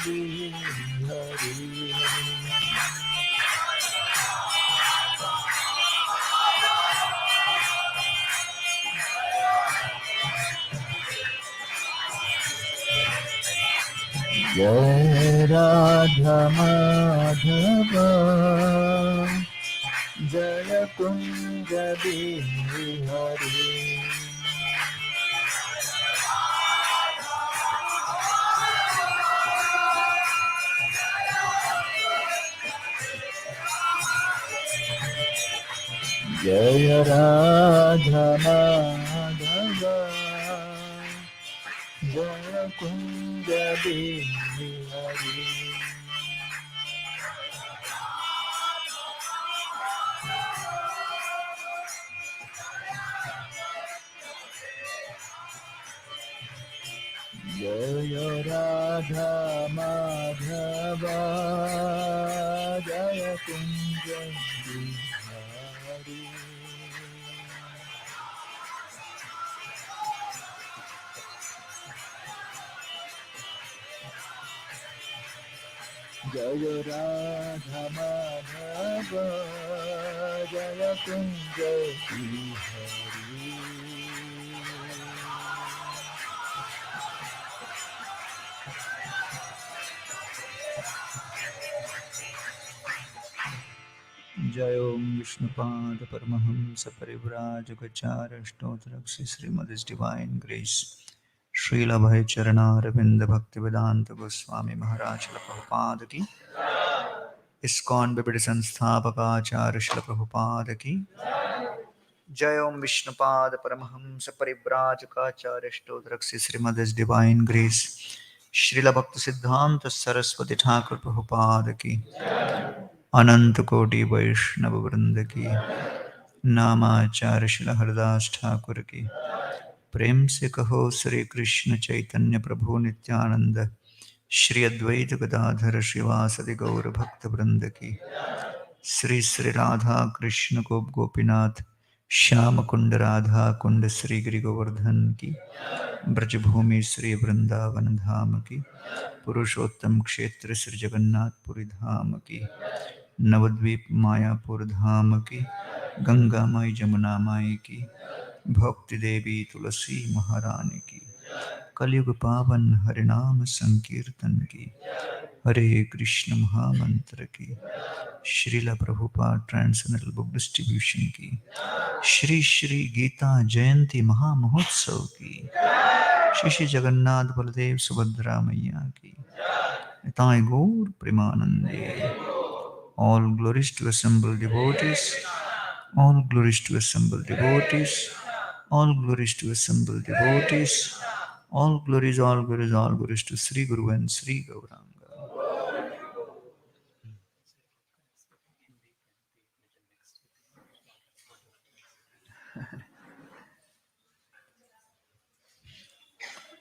Giridhari. Jai Radha Madhava Jaya Kunja Bihari. Jaya Radha Madhava Jaya Kunja Bihari. Jaya Radha Madhava Jaya Kunja Bihari. Jaya Radha Madhava Jaya Kunja Bihari. Jai Om Vishnupad Paramahamsa Parivrajagacharya Stotrakshi Srimad His Divine Grace Srila Bhai Charana Ravinda Bhaktivedanta Goswami Maharaj Srila Prabhupada Ki ISKCON Bibidi Sansthapakarya Srila Prabhupada Ki Jai Om Vishnupad Paramahamsa Parivrajagacharya Stotrakshi Srimad His Divine Grace Srila Bhakti Siddhanta Saraswati Thakur Prabhupada Ki अनंत कोटि वैष्णव वृंद की नामाचार्य श्रील हरदास ठाकुर की प्रेम से कहो श्री कृष्ण चैतन्य प्रभु नित्यानंद श्री अद्वैत गदाधर श्रीवासदि गौर भक्त वृंद की श्री श्री राधा कृष्ण को गोपीनाथ श्याम कुंड राधा कुंड श्री गिरि गोवर्धन की ब्रजभूमि श्री वृंदावन धाम की पुरुषोत्तम क्षेत्र श्री जगन्नाथपुरी धाम की नवद्वीप मायापुर धाम की गंगा माई जमुना माई की भक्ति देवी तुलसी महारानी की कलयुग पावन हरिनाम संकीर्तन की हरे कृष्ण महामंत्र की Srila Prabhupada translational book distribution की श्री श्री गीता जयंती महामहोत्सव की श्री श्री जगन्नाथ बलदेव सुभद्रा मैया की निताय गौर प्रेमानंदे. All glories to assembled devotees. All glories to assembled devotees. All glories to assembled devotees. All glories, all glories, all glories to Sri Guru and Sri Gauranga.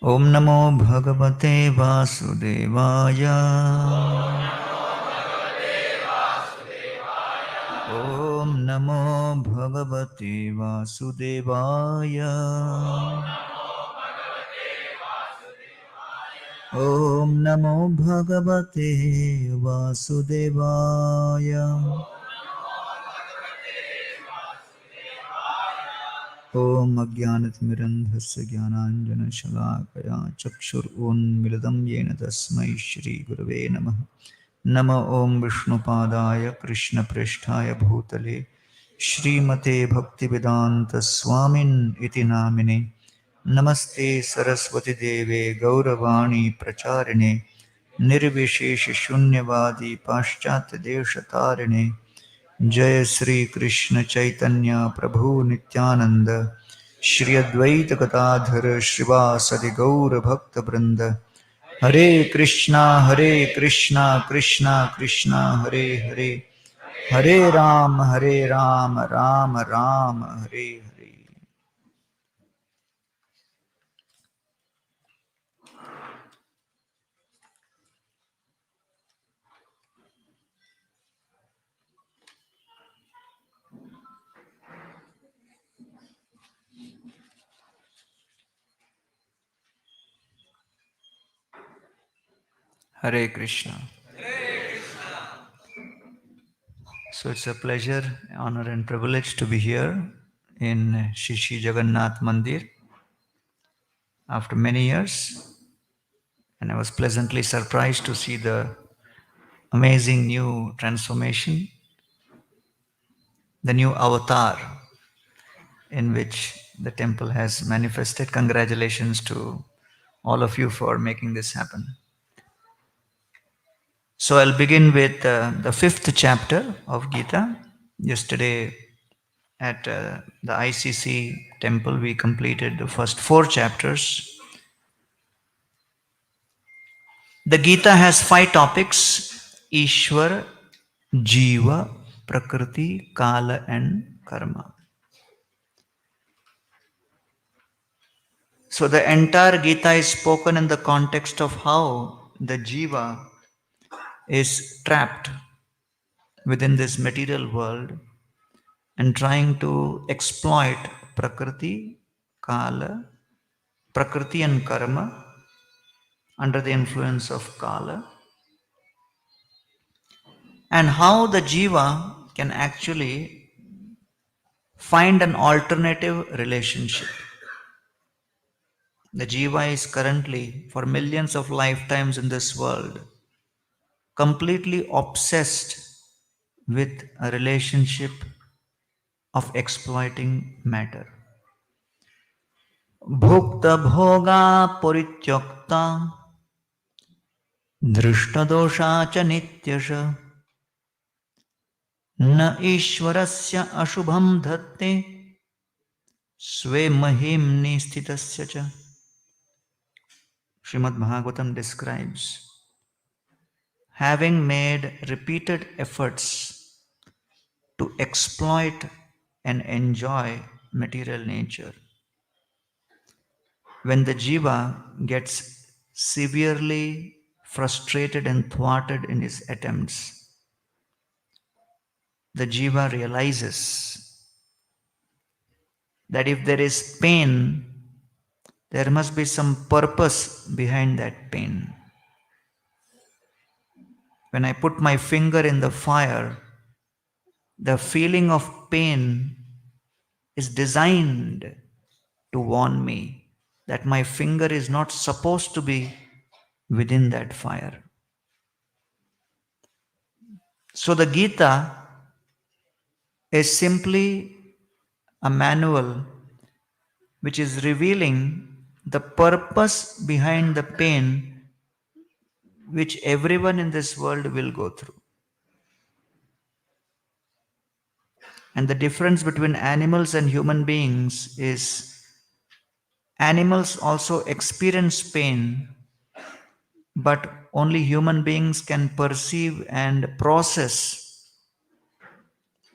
Om Namo Bhagavate Vasudevaya. Om Namo Bhagavate Vasudevaya. Om Namo Bhagavate Vasudevaya. Om Ajnanatimirandhasya Jnananjana Shalakaya Chakshurunmilitam Yena Tasmai Shri Gurave Namaha. Nama Om Vishnupadaya Krishna Presthaya Bhutale Shrimate Bhaktivedanta Swamin Iti Namine. Namaste Saraswati Deve Gauravani Pracharine Nirvishesha Shunyavadi Paschat Deshatarine. जय श्री कृष्ण चैतन्य प्रभु नित्यानंद श्री अद्वैत गदाधर श्रीवासदि गौर भक्त वृंद. हरे Krishna Krishna Krishna Hare Hare Hare Ram Ram Ram Hare Hare. Hare Krishna. So it's a pleasure, honor and privilege to be here in Shishi Jagannath Mandir after many years. And I was pleasantly surprised to see the amazing new transformation, the new avatar in which the temple has manifested. Congratulations to all of you for making this happen. So I'll begin with the fifth chapter of Gita. Yesterday at the ICC temple, we completed the first four chapters. The Gita has 5 topics: Ishwar, Jiva, Prakriti, Kala, and Karma. So the entire Gita is spoken in the context of how the Jiva is trapped within this material world and trying to exploit Prakriti, Kala, Prakriti and Karma under the influence of Kala, and how the Jiva can actually find an alternative relationship. The Jiva is currently, for millions of lifetimes in this world, completely obsessed with a relationship of exploiting matter. Bhukta bhoga parityakta दृष्टदोषा च नित्यश न ईश्वरस्य अशुभं धत्ते स्वे महिम्नि स्थितस्य च. Srimad Bhagavatam describes having made repeated efforts to exploit and enjoy material nature. When the jiva gets severely frustrated and thwarted in his attempts, the jiva realizes that if there is pain, there must be some purpose behind that pain. When I put my finger in the fire, the feeling of pain is designed to warn me that my finger is not supposed to be within that fire. So the Gita is simply a manual which is revealing the purpose behind the pain which everyone in this world will go through. And the difference between animals and human beings is animals also experience pain, but only human beings can perceive and process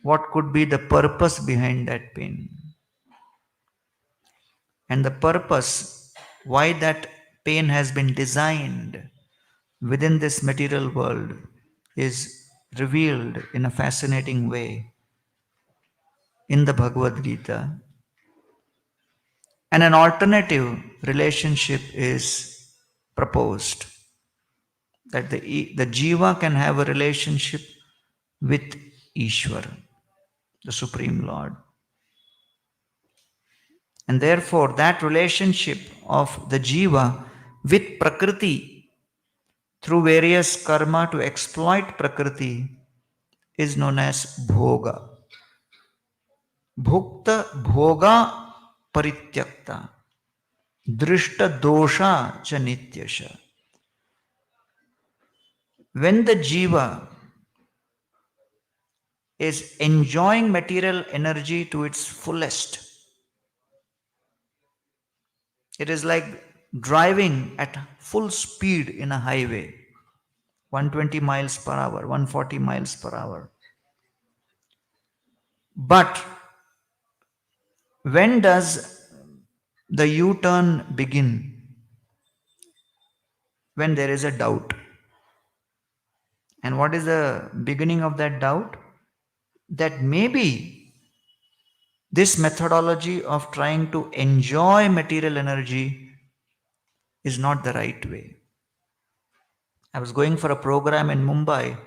what could be the purpose behind that pain. And the purpose, why that pain has been designed within this material world, is revealed in a fascinating way in the Bhagavad Gita. And an alternative relationship is proposed, that the jiva can have a relationship with Ishwar, the Supreme Lord. And therefore, that relationship of the jiva with Prakriti through various karma to exploit Prakriti is known as bhoga. Bhukta bhoga parityakta drishta dosha cha nityasha. When the jiva is enjoying material energy to its fullest, it is like driving at full speed in a highway, 120 miles per hour, 140 miles per hour. But when does the U-turn begin? When there is a doubt. And what is the beginning of that doubt? That maybe this methodology of trying to enjoy material energy is not the right way. I was going for a program in Mumbai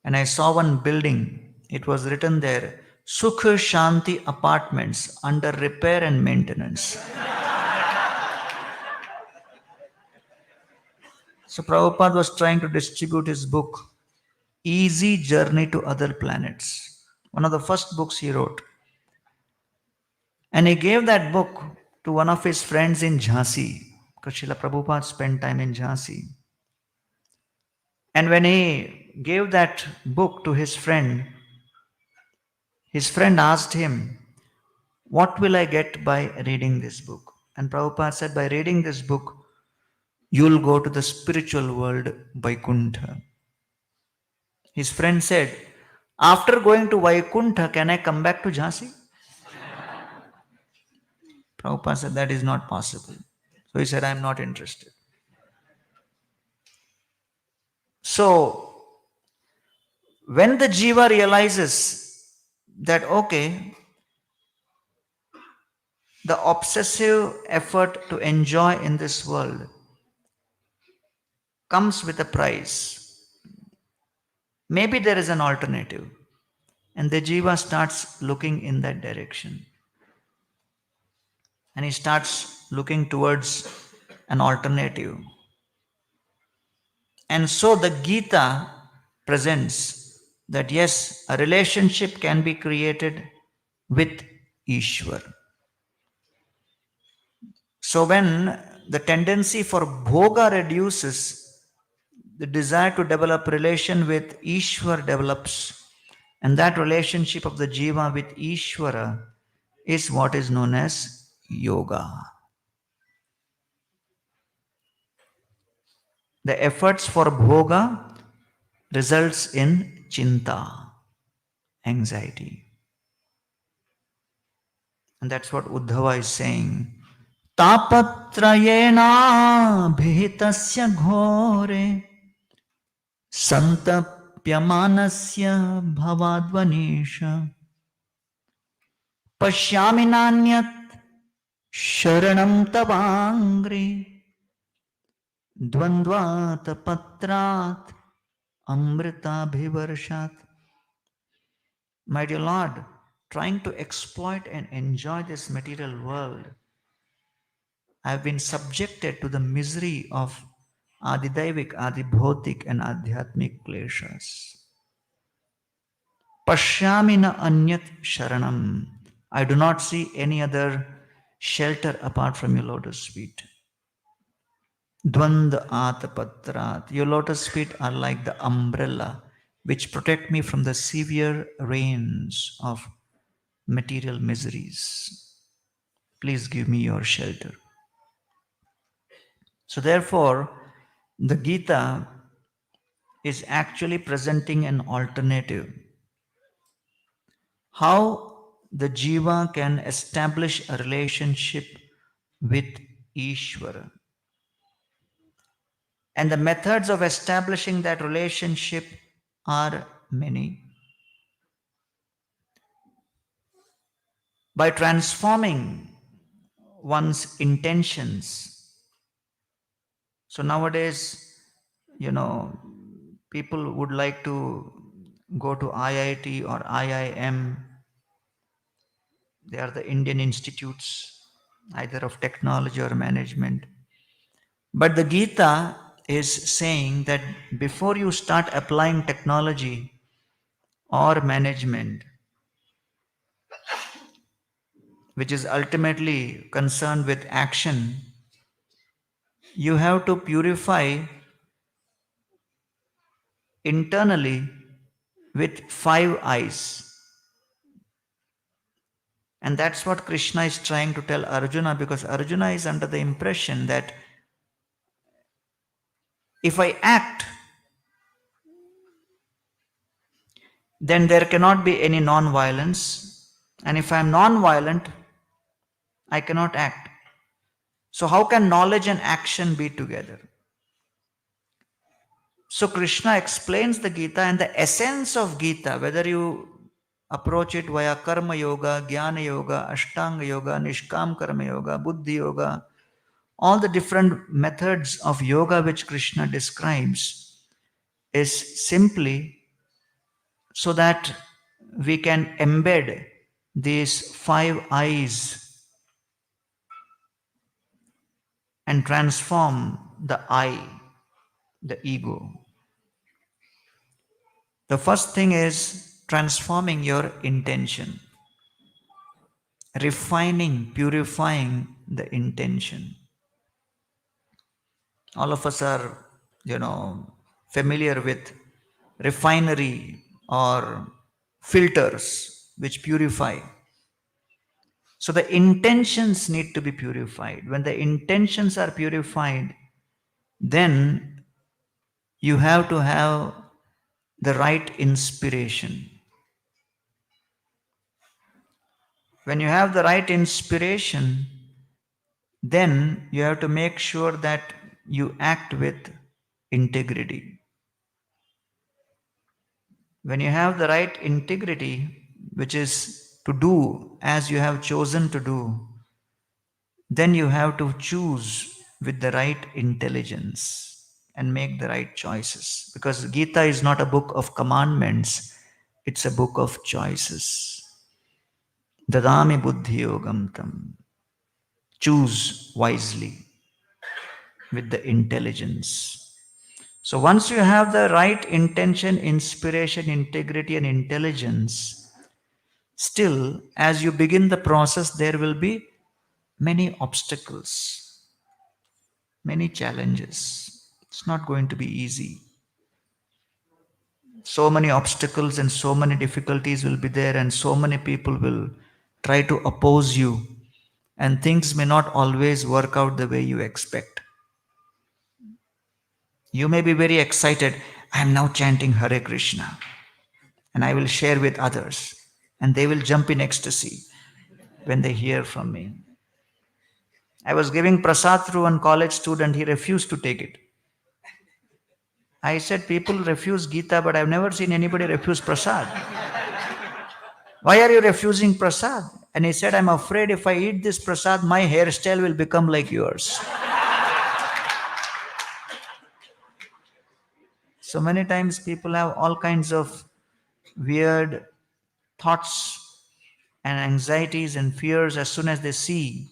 and I saw one building. It was written there, Sukha Shanti Apartments under repair and maintenance. So Prabhupada was trying to distribute his book, Easy Journey to Other Planets, one of the first books he wrote. And he gave that book to one of his friends in Jhansi, because Srila Prabhupada spent time in Jhansi. And when he gave that book to his friend asked him, "What will I get by reading this book?" And Prabhupada said, "By reading this book, you'll go to the spiritual world, Vaikuntha." His friend said, "After going to Vaikuntha, can I come back to Jhansi?" Prabhupada said, "That is not possible." So he said, "I'm not interested." So, when the jiva realizes that, okay, the obsessive effort to enjoy in this world comes with a price, maybe there is an alternative, and the jiva starts looking in that direction. And he starts looking towards an alternative. And so the Gita presents that yes, a relationship can be created with Ishwar. So when the tendency for bhoga reduces, the desire to develop relation with Ishwar develops, and that relationship of the jiva with Ishwara is what is known as yoga. The efforts for bhoga results in chinta, anxiety. And that's what Uddhava is saying. Tapatrayena bhitasya ghore santapyamanasya bhavadvanisha pashyami nanyat sharanam tavangri dvandvat patrat amrita bhivarshat. My dear Lord, trying to exploit and enjoy this material world, I have been subjected to the misery of Adidaivik, Adibhotik, and Adhyatmik kleshas. Pashyamina anyat sharanam. I do not see any other shelter apart from your lotus feet. Dvand atapatrat. Your lotus feet are like the umbrella which protect me from the severe rains of material miseries. Please give me your shelter. So therefore, the Gita is actually presenting an alternative. How the jiva can establish a relationship with Ishvara. And the methods of establishing that relationship are many. By transforming one's intentions. So nowadays, people would like to go to IIT or IIM. They are the Indian institutes, either of technology or management. But the Gita is saying that before you start applying technology or management, which is ultimately concerned with action, you have to purify internally with 5 eyes. And that's what Krishna is trying to tell Arjuna, because Arjuna is under the impression that if I act, then there cannot be any non-violence. And if I am non-violent, I cannot act. So how can knowledge and action be together? So Krishna explains the Gita, and the essence of Gita, whether you approach it via Karma Yoga, Jnana Yoga, Ashtanga Yoga, Nishkam Karma Yoga, Buddhi Yoga, all the different methods of yoga which Krishna describes, is simply so that we can embed these 5 I's and transform the I, the ego. The first thing is transforming your intention, refining, purifying the intention. All of us are, familiar with refinery or filters which purify. So the intentions need to be purified. When the intentions are purified, then you have to have the right inspiration. When you have the right inspiration, then you have to make sure that you act with integrity. When you have the right integrity, which is to do as you have chosen to do, then you have to choose with the right intelligence and make the right choices. Because Gita is not a book of commandments, it's a book of choices. Dadami buddhi yogam tam. Choose wisely with the intelligence. So once you have the right intention, inspiration, integrity, and intelligence, still, as you begin the process, there will be many obstacles, many challenges. It's not going to be easy. So many obstacles and so many difficulties will be there, and so many people will try to oppose you, and things may not always work out the way you expect. You may be very excited. I am now chanting Hare Krishna and I will share with others, and they will jump in ecstasy when they hear from me. I was giving prasad to one college student, he refused to take it. I said, people refuse Gita, but I've never seen anybody refuse prasad. Why are you refusing prasad? And he said, I'm afraid if I eat this prasad, my hairstyle will become like yours. So many times people have all kinds of weird thoughts and anxieties and fears as soon as they see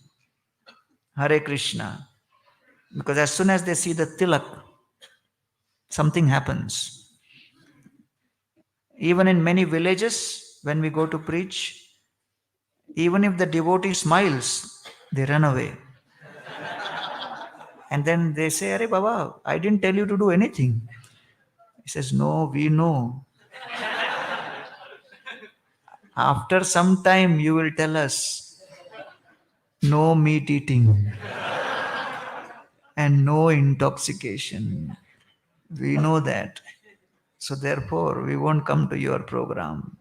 Hare Krishna. Because as soon as they see the tilak, something happens. Even in many villages, when we go to preach, even if the devotee smiles, they run away. And then they say, Arey Baba, I didn't tell you to do anything. He says, no, we know. After some time, you will tell us, no meat eating and no intoxication. We know that. So therefore, we won't come to your program.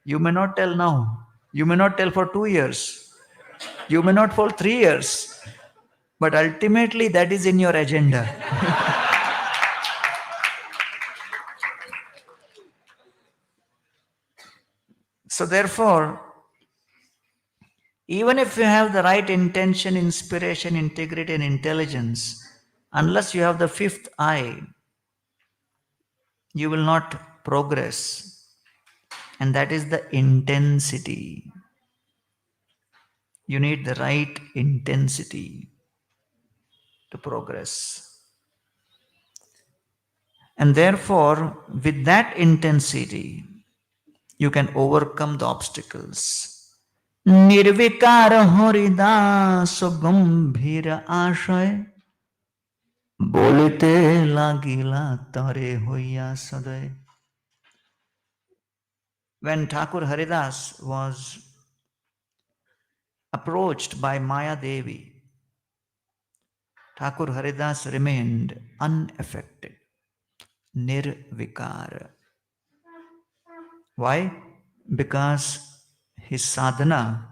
You may not tell now. You may not tell for 2 years. You may not for 3 years. But ultimately, that is in your agenda. So therefore, even if you have the right intention, inspiration, integrity, and intelligence, unless you have the fifth eye, you will not progress. And that is the intensity. You need the right intensity to progress. And therefore, with that intensity, you can overcome the obstacles. निर्विकार हरिदास गंभीर आशय बोलते लागिला तारे होइया सदय. When Thakur Haridas was approached by Maya Devi, Thakur Haridas remained unaffected, nirvikara. Why? Because his sadhana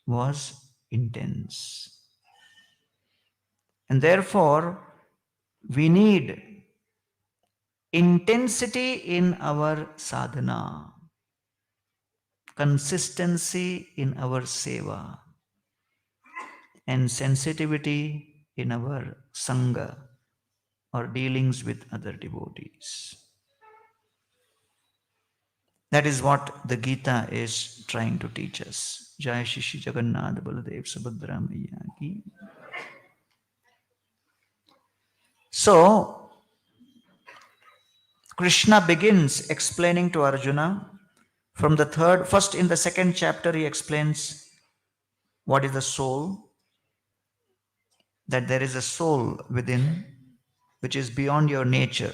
was intense. And therefore, we need intensity in our sadhana, consistency in our seva, and sensitivity in our sangha or dealings with other devotees. That is what the Gita is trying to teach us. Jai Shishi Jagannath Baladev Subhadra Maiya ki. So, Krishna begins explaining to Arjuna from first in the second chapter, he explains what is the soul, that there is a soul within which is beyond your nature.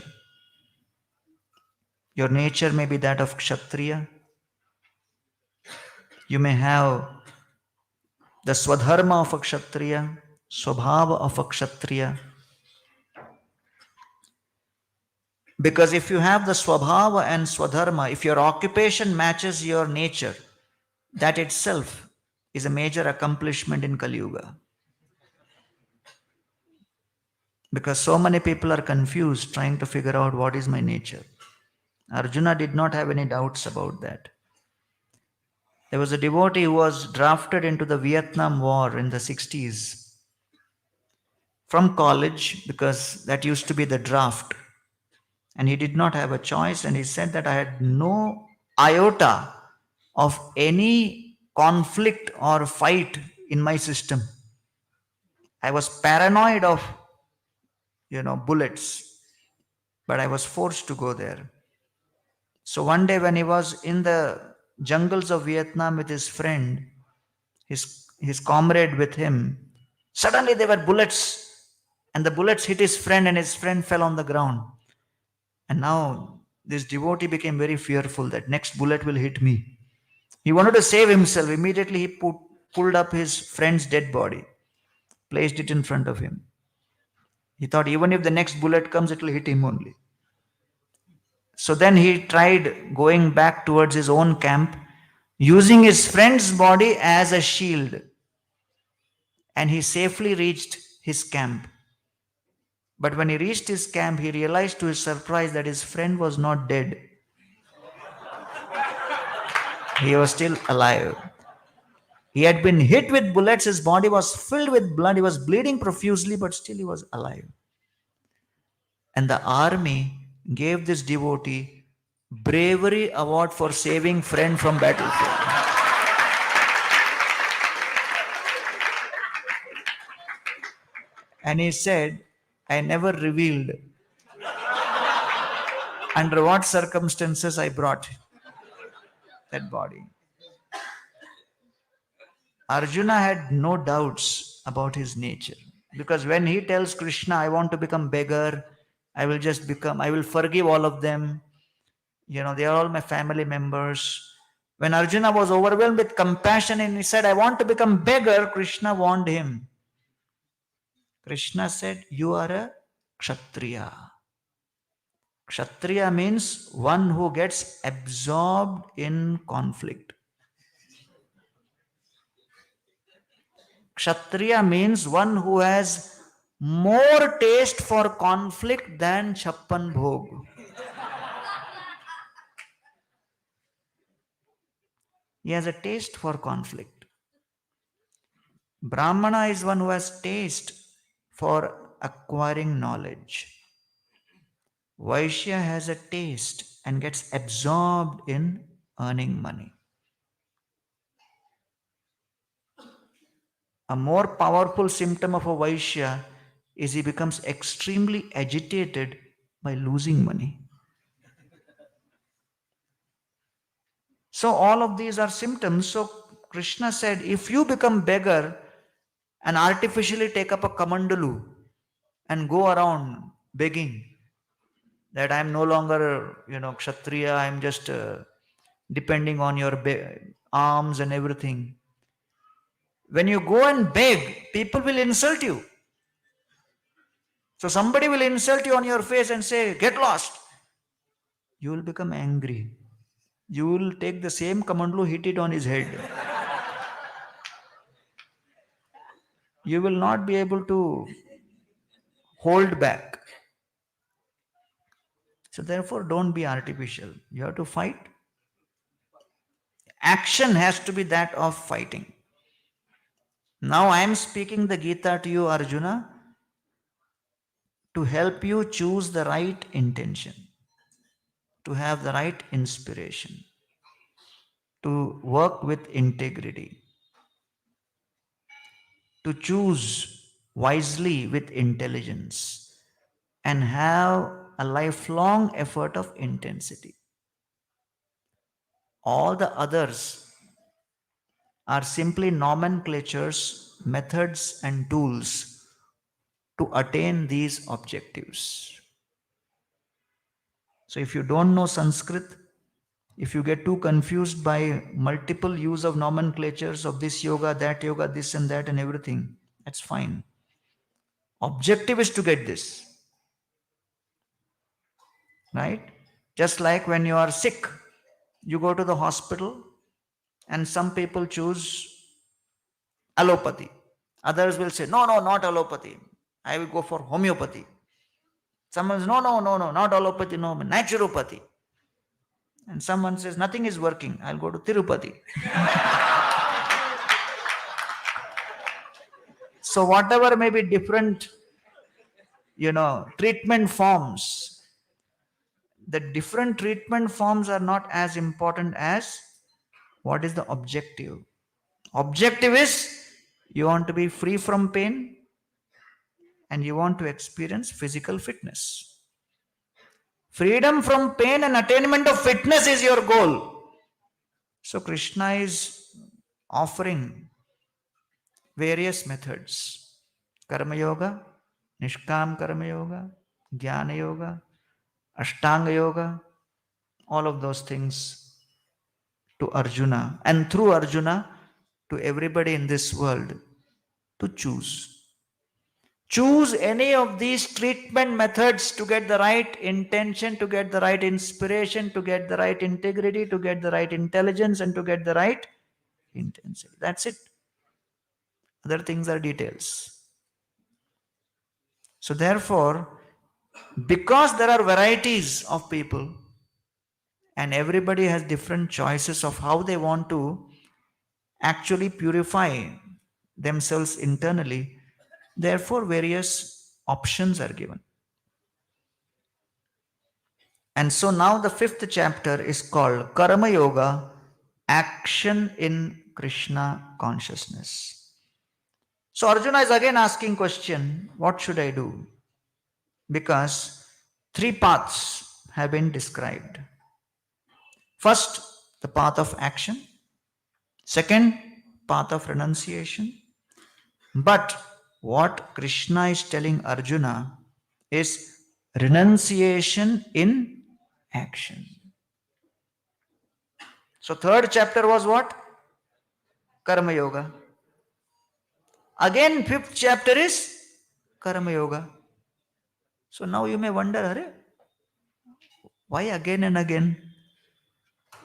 Your nature may be that of Kshatriya. You may have the Swadharma of a Kshatriya, Swabhava of a Kshatriya. Because if you have the Swabhava and Swadharma, if your occupation matches your nature, that itself is a major accomplishment in Kali Yuga. Because so many people are confused trying to figure out what is my nature. Arjuna did not have any doubts about that. There was a devotee who was drafted into the Vietnam War in the 60s from college, because that used to be the draft. And he did not have a choice, and he said that I had no iota of any conflict or fight in my system. I was paranoid of, bullets, but I was forced to go there. So one day when he was in the jungles of Vietnam with his friend, his comrade with him, suddenly there were bullets, and the bullets hit his friend, and his friend fell on the ground. And now this devotee became very fearful that next bullet will hit me. He wanted to save himself. Immediately he pulled up his friend's dead body, placed it in front of him. He thought even if the next bullet comes, it will hit him only. So then he tried going back towards his own camp, using his friend's body as a shield. And he safely reached his camp. But when he reached his camp, he realized to his surprise that his friend was not dead. He was still alive. He had been hit with bullets, his body was filled with blood, he was bleeding profusely, but still he was alive. And the army gave this devotee bravery award for saving friend from battlefield. And he said, I never revealed under what circumstances I brought that body. Arjuna had no doubts about his nature, because when he tells Krishna, I want to become beggar, I will forgive all of them, they are all my family members. When Arjuna was overwhelmed with compassion and he said, I want to become beggar, Krishna warned him. Krishna said, you are a Kshatriya. Kshatriya means one who gets absorbed in conflict. Kshatriya means one who has more taste for conflict than Chappan Bhog. He has a taste for conflict. Brahmana is one who has taste for acquiring knowledge. Vaishya has a taste and gets absorbed in earning money. A more powerful symptom of a Vaishya is he becomes extremely agitated by losing money. So all of these are symptoms. So Krishna said, if you become beggar and artificially take up a kamandalu and go around begging that I am no longer, Kshatriya, I am just depending on your arms and everything. When you go and beg, people will insult you. So somebody will insult you on your face and say, get lost. You will become angry. You will take the same kamandalu, hit it on his head. You will not be able to hold back. So therefore, don't be artificial. You have to fight. Action has to be that of fighting. Now I am speaking the Gita to you, Arjuna, to help you choose the right intention, to have the right inspiration. to work with integrity, to choose wisely with intelligence, and have a lifelong effort of intensity. All the others are simply nomenclatures, methods, and tools to attain these objectives. So, if you don't know Sanskrit, if you get too confused by multiple use of nomenclatures of this yoga, this and that, and everything, that's fine. Objective is to get this, right? Just like when you are sick, you go to the hospital, and some people choose allopathy. Others will say, no, no, not allopathy. I will go for homeopathy. Someone says, no, no, no, no, not allopathy, no, naturopathy. And someone says, nothing is working. I'll go to Tirupati. So whatever may be different, treatment forms, the different treatment forms are not as important as what is the objective. Objective is you want to be free from pain and you want to experience physical fitness. Freedom from pain and attainment of fitness is your goal. So Krishna is offering various methods. Karma Yoga, Nishkam Karma Yoga, Jnana Yoga, Ashtanga Yoga, all of those things to Arjuna, and through Arjuna to everybody in this world to choose. Choose any of these treatment methods to get the right intention, to get the right inspiration, to get the right integrity, to get the right intelligence, and to get the right intensity. That's it. Other things are details. So therefore, because there are varieties of people and everybody has different choices of how they want to actually purify themselves internally, therefore various options are given. And so now the 5th chapter is called Karma Yoga, Action in Krishna Consciousness. So Arjuna is again asking question, what should I do? Because 3 paths have been described. First, the path of action. Second, path of renunciation. But what Krishna is telling Arjuna is renunciation in action. So 3rd chapter was what? Karma Yoga. Again 5th chapter is Karma Yoga. So now you may wonder, why again and again?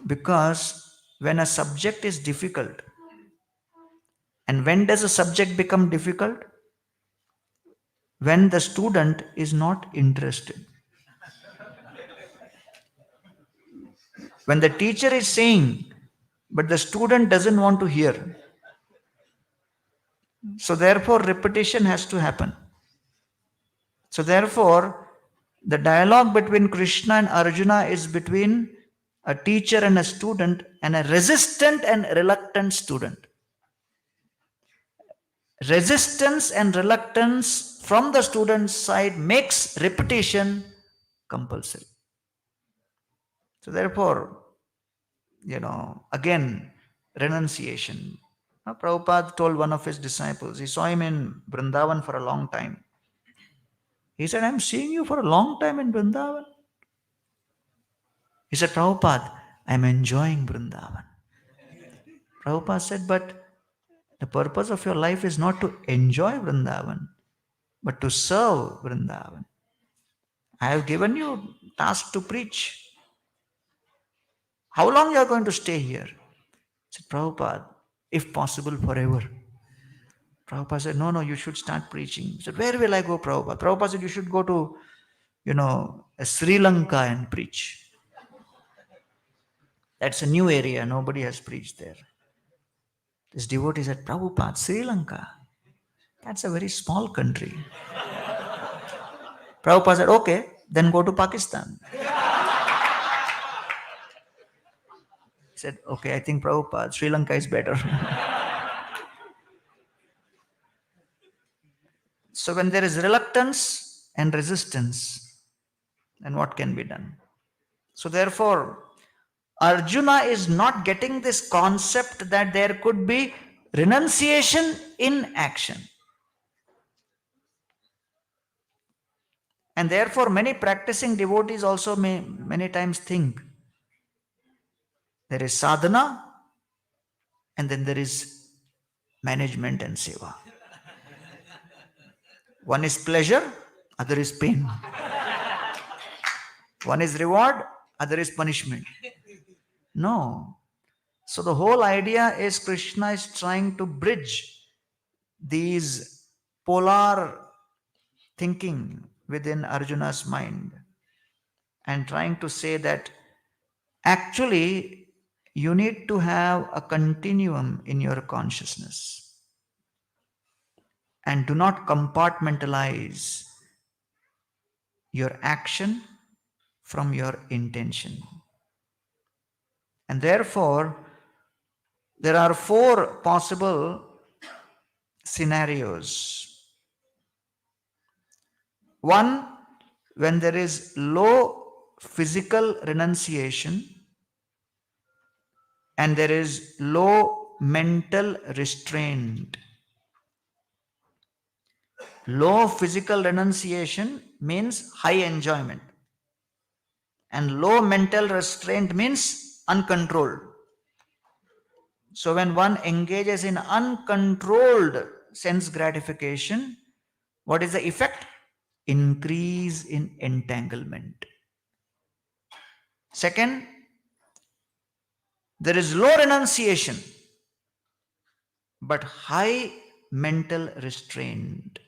Because when a subject is difficult, and when does a subject become difficult? When the student is not interested. When the teacher is saying, but the student doesn't want to hear. So therefore repetition has to happen. So therefore the dialogue between Krishna and Arjuna is between a teacher and a student, and a resistant and reluctant student. Resistance and reluctance from the student's side makes repetition compulsory. So therefore, again, renunciation. Now, Prabhupada told one of his disciples, he saw him in Vrindavan for a long time. He said, I'm seeing you for a long time in Vrindavan. He said, Prabhupada, I'm enjoying Vrindavan. Prabhupada said, but the purpose of your life is not to enjoy Vrindavan, but to serve Vrindavan. I have given you task to preach. How long you are going to stay here? I said, Prabhupada, if possible, forever. Prabhupada said, no, you should start preaching. He said, where will I go, Prabhupada? Prabhupada said, you should go to, Sri Lanka and preach. That's a new area. Nobody has preached there. This devotee said, Prabhupada, Sri Lanka, that's a very small country. Prabhupada said, okay, then go to Pakistan. said, okay, I think Prabhupada, Sri Lanka is better. So when there is reluctance and resistance, then what can be done? So therefore, Arjuna is not getting this concept that there could be renunciation in action. And therefore, many practicing devotees also may many times think there is sadhana and then there is management and seva. One is pleasure, other is pain. One is reward, other is punishment. No. So the whole idea is Krishna is trying to bridge these polar thinking within Arjuna's mind and trying to say that actually you need to have a continuum in your consciousness and do not compartmentalize your action from your intention. And therefore, there are 4 possible scenarios. One, when there is low physical renunciation and there is low mental restraint. Low physical renunciation means high enjoyment, and low mental restraint means uncontrolled. So when one engages in uncontrolled sense gratification, what is the effect? Increase in entanglement. Second, there is low renunciation but high mental restraint.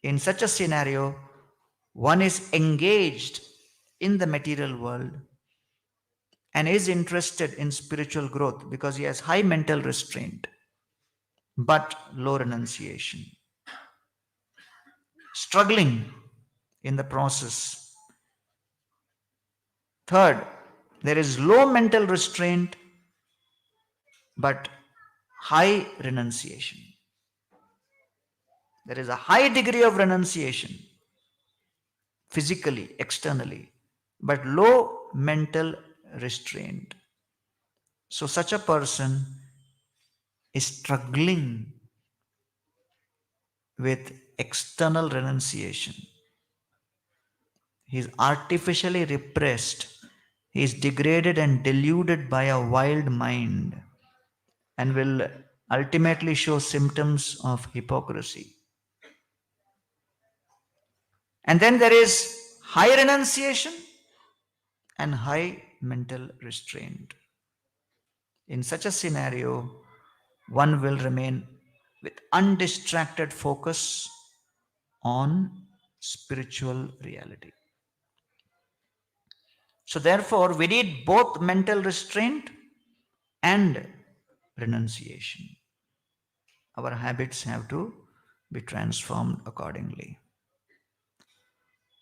In such a scenario, one is engaged in the material world and is interested in spiritual growth because he has high mental restraint but low renunciation. Struggling in the process. Third, there is low mental restraint but high renunciation. There is a high degree of renunciation physically, externally, but low mental restraint. So such a person is struggling with external renunciation. He is artificially repressed. He is degraded and deluded by a wild mind and will ultimately show symptoms of hypocrisy. And then there is high renunciation and high mental restraint. In such a scenario, one will remain with undistracted focus on spiritual reality. So therefore, we need both mental restraint and renunciation. Our habits have to be transformed accordingly.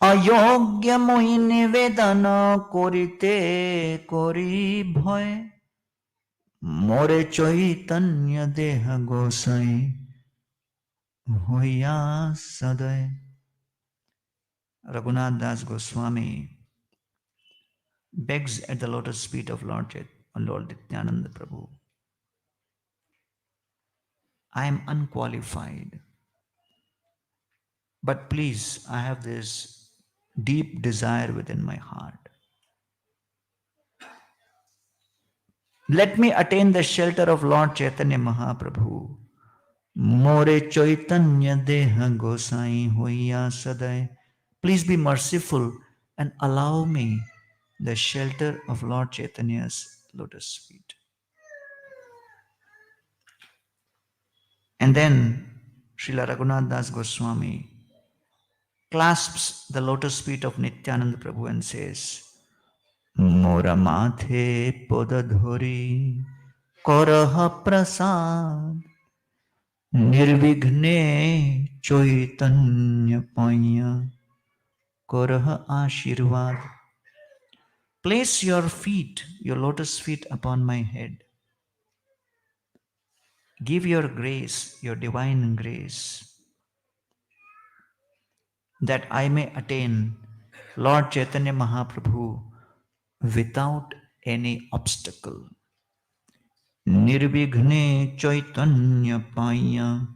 अयोग्य मोहि निवेदन करिते करि भय मोरे चैतन्य देह गोसाई होया सदय. Raghunath Das Goswami begs at the lotus feet of Lord Nityananda Prabhu, I am unqualified, but please, I have this deep desire within my heart. Let me attain the shelter of Lord Chaitanya Mahaprabhu. More Chaitanya Deha Gosai Hoya Sadai. Please be merciful and allow me the shelter of Lord Chaitanya's lotus feet. And then Srila Raghunath Das Goswami clasps the lotus feet of Nityananda Prabhu and says, Mora mathe podadhori karaha prasad nirvighne chaitanya panya karaha ashirvad. Place your feet, your lotus feet upon my head. Give your grace, your divine grace, that I may attain Lord Chaitanya Mahaprabhu without any obstacle. Nirvighne Chaitanya Paya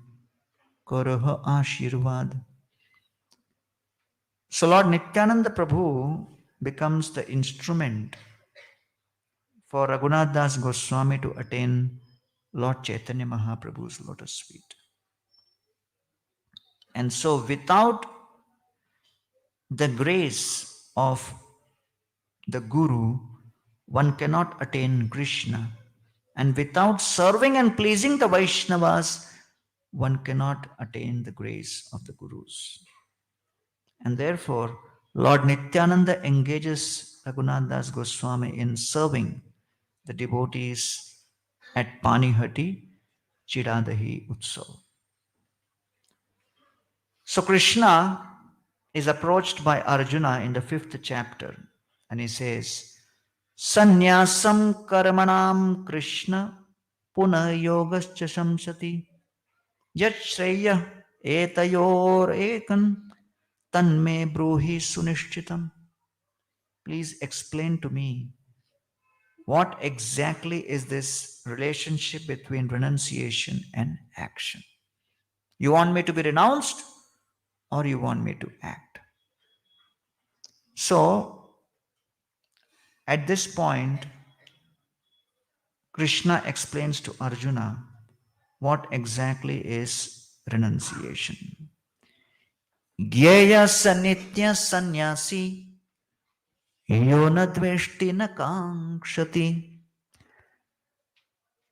Karaha Ashirvad. So Lord Nityananda Prabhu becomes the instrument for Raghunath Das Goswami to attain Lord Chaitanya Mahaprabhu's lotus feet. And so without the grace of the Guru, one cannot attain Krishna. And without serving and pleasing the Vaishnavas, one cannot attain the grace of the Gurus. And therefore, Lord Nityananda engages Raghunath Das Goswami in serving the devotees at Panihati Chiradahi Utsav. So Krishna is approached by Arjuna in the 5th chapter, and he says, Sannyasam karmanam Krishna puna yogascha shamsati yat shreya etayor ekan tanme bruhi sunishchitam. Please explain to me what exactly is this relationship between renunciation and action. You want me to be renounced or you want me to act? So, at this point, Krishna explains to Arjuna what exactly is renunciation. Gyeya sanitya sannyasi yona dveshti na kankshati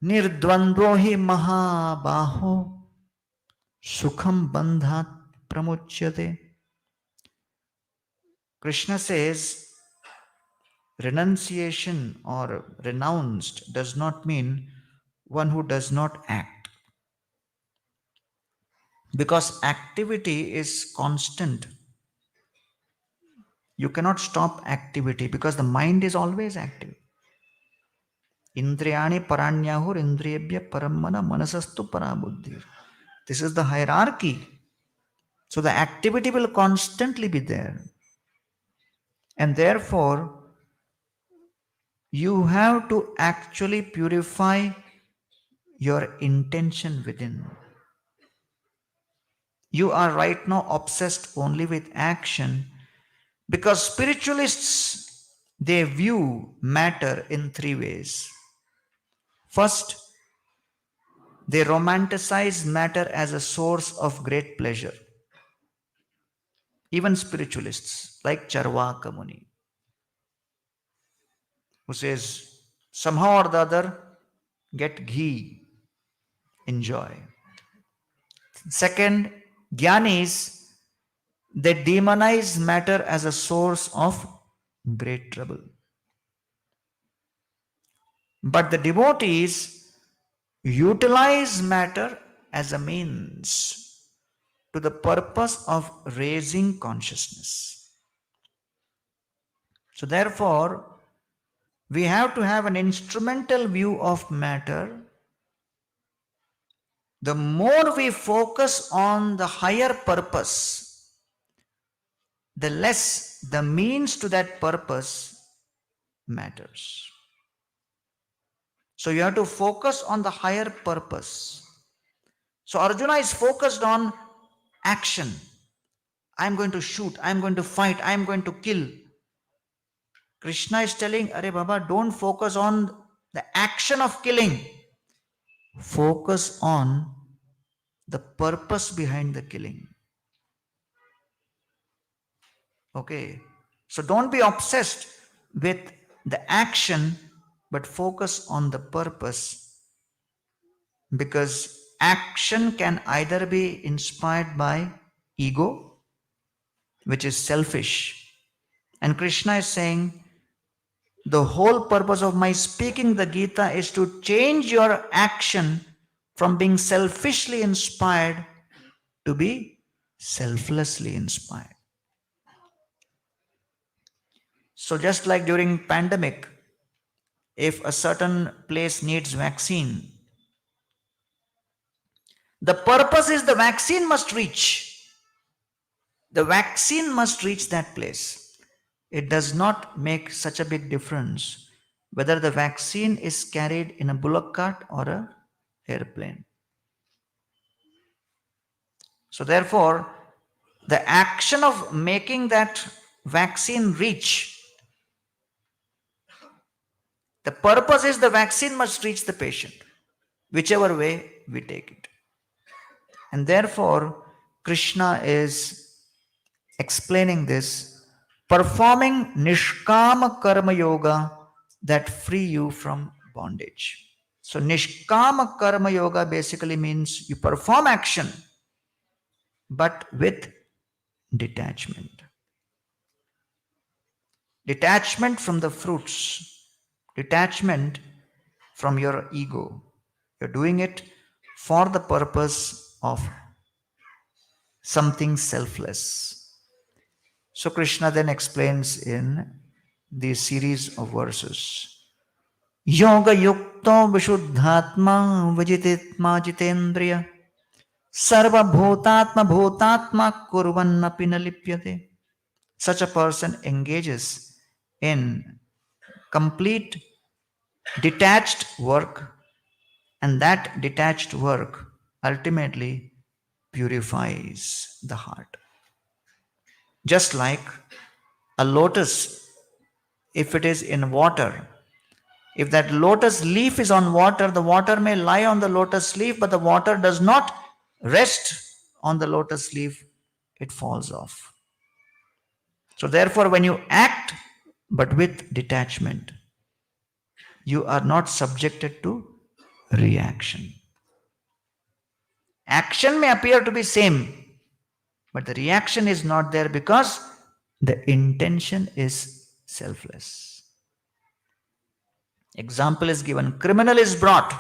nirdvandvo hi mahabaho sukham bandhat pramuchyate. Krishna says renunciation or renounced does not mean one who does not act. Because activity is constant. You cannot stop activity because the mind is always active. Indriyani paranyahur indriyebhya parammana manasastu parabuddhir. This is the hierarchy. So the activity will constantly be there. And therefore, you have to actually purify your intention within. You are right now obsessed only with action because spiritualists, they view matter in 3 ways. First, they romanticize matter as a source of great pleasure. Even spiritualists like Charvaka Muni, who says, somehow or the other, get ghee, enjoy. Second, Gyanis, they demonize matter as a source of great trouble. But the devotees utilize matter as a means to the purpose of raising consciousness. So therefore, we have to have an instrumental view of matter. The more we focus on the higher purpose, the less the means to that purpose matters. So you have to focus on the higher purpose. So Arjuna is focused on action. I'm going to shoot, I'm going to fight, I'm going to kill. Krishna is telling, Arey Baba, don't focus on the action of killing. Focus on the purpose behind the killing. Okay. So don't be obsessed with the action, but focus on the purpose. Because action can either be inspired by ego, which is selfish. And Krishna is saying, the whole purpose of my speaking the Gita is to change your action from being selfishly inspired to be selflessly inspired. So just like during pandemic, if a certain place needs vaccine, the purpose is the vaccine must reach. The vaccine must reach that place. It does not make such a big difference whether the vaccine is carried in a bullock cart or a airplane. So therefore, the action of making that vaccine reach, the purpose is the vaccine must reach the patient, whichever way we take it. And therefore, Krishna is explaining this, performing Nishkama Karma Yoga that free you from bondage. So Nishkama Karma Yoga basically means you perform action but with detachment. Detachment from the fruits, detachment from your ego. You're doing it for the purpose of something selfless. So Krishna then explains in this series of verses. Yoga yukto vishuddhatma vijititma jitendriya sarva bhutatma bhutatma kurvannapi na lipyate. Such a person engages in complete detached work, and that detached work ultimately purifies the heart. Just like a lotus, if it is in water, if that lotus leaf is on water, the water may lie on the lotus leaf, but the water does not rest on the lotus leaf, it falls off. So therefore, when you act but with detachment, you are not subjected to reaction. Action may appear to be same, but the reaction is not there because the intention is selfless. Example is given. Criminal is brought.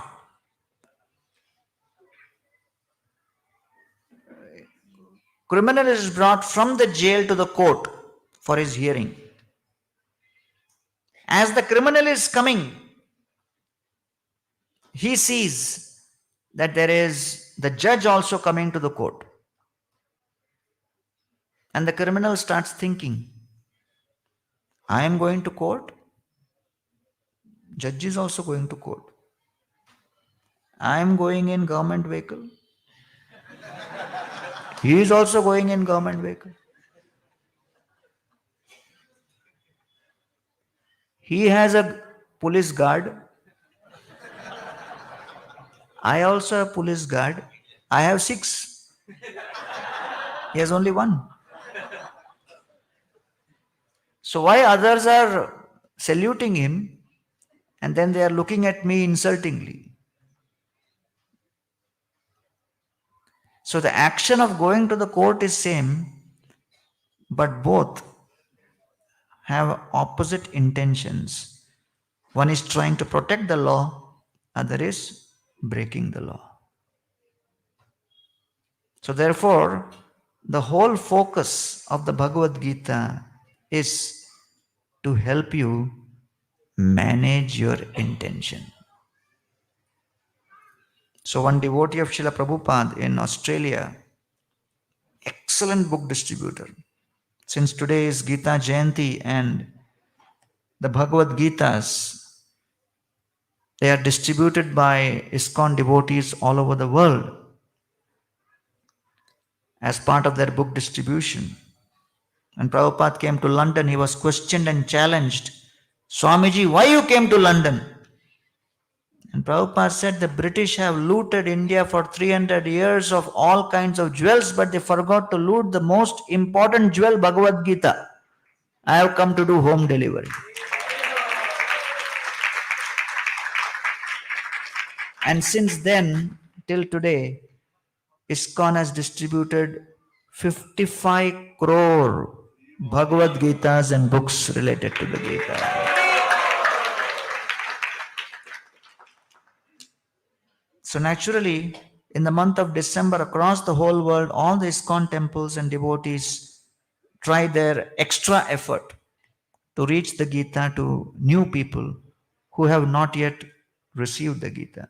Criminal is brought from the jail to the court for his hearing. As the criminal is coming, he sees that there is the judge also coming to the court. And the criminal starts thinking, I am going to court, judge is also going to court. I am going in government vehicle, he is also going in government vehicle. He has a police guard. I also have police guard. I have 6. He has only 1. So why others are saluting him and then they are looking at me insultingly? So the action of going to the court is same, but both have opposite intentions. One is trying to protect the law, other is breaking the law. So therefore, the whole focus of the Bhagavad Gita is to help you manage your intention. So one devotee of Srila Prabhupada in Australia, excellent book distributor. Since today is Gita Jayanti and the Bhagavad Gitas, they are distributed by ISKCON devotees all over the world as part of their book distribution. When Prabhupada came to London, he was questioned and challenged. Swamiji, why you came to London? And Prabhupada said the British have looted India for 300 years of all kinds of jewels, but they forgot to loot the most important jewel, Bhagavad Gita. I have come to do home delivery. And since then, till today, ISKCON has distributed 55 crore Bhagavad Gitas and books related to the Gita. So naturally, in the month of December, across the whole world, all the ISKCON temples and devotees try their extra effort to reach the Gita to new people who have not yet received the Gita.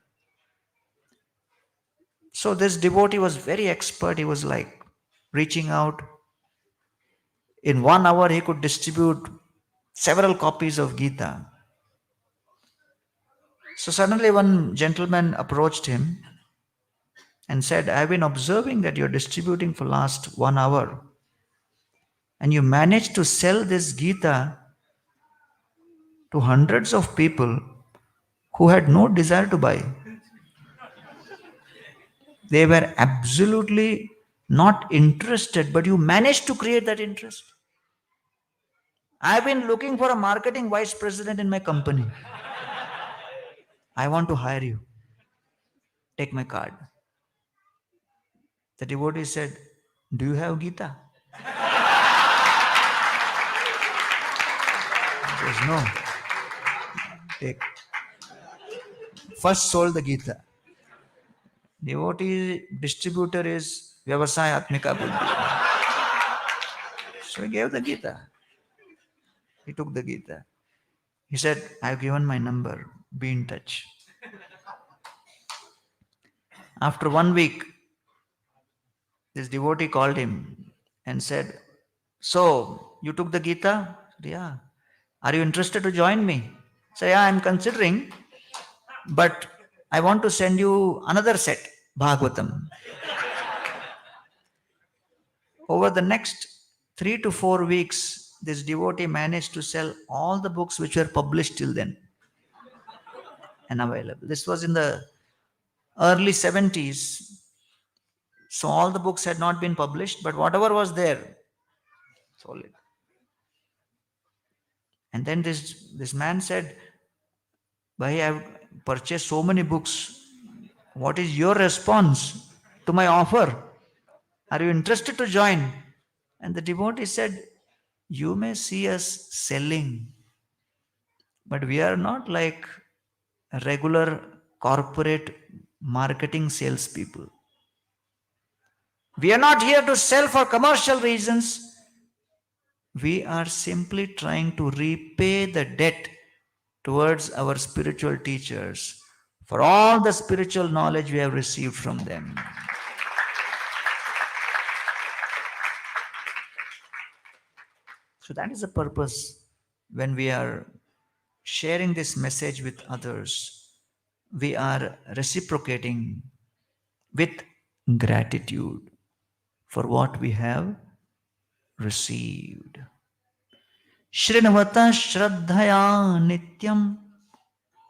So this devotee was very expert. He was like reaching out. In 1 hour, he could distribute several copies of Gita. So suddenly one gentleman approached him and said, I've been observing that you're distributing for last 1 hour and you managed to sell this Gita to hundreds of people who had no desire to buy. They were absolutely not interested, but you managed to create that interest. I've been looking for a marketing vice president in my company. I want to hire you. Take my card. The devotee said, do you have Gita? He says, no. Take. First sold the Gita. Devotee distributor is Vyavasaya Atmika Buddhi. So he gave the Gita. He took the Gita. He said, I've given my number. Be in touch. After 1 week, this devotee called him and said, so, you took the Gita? Said, yeah. Are you interested to join me? So, yeah, I'm considering, but I want to send you another set, Bhagavatam. Over the next 3 to 4 weeks, this devotee managed to sell all the books which were published till then and available. This was in the early 70s. So all the books had not been published, but whatever was there, sold it. And then this man said, Bhai, I've purchased so many books. What is your response to my offer? Are you interested to join? And the devotee said, you may see us selling, but we are not like regular corporate marketing salespeople. We are not here to sell for commercial reasons. We are simply trying to repay the debt towards our spiritual teachers for all the spiritual knowledge we have received from them. So that is the purpose when we are sharing this message with others. We are reciprocating with gratitude for what we have received. Shrinvata shraddhaya nityam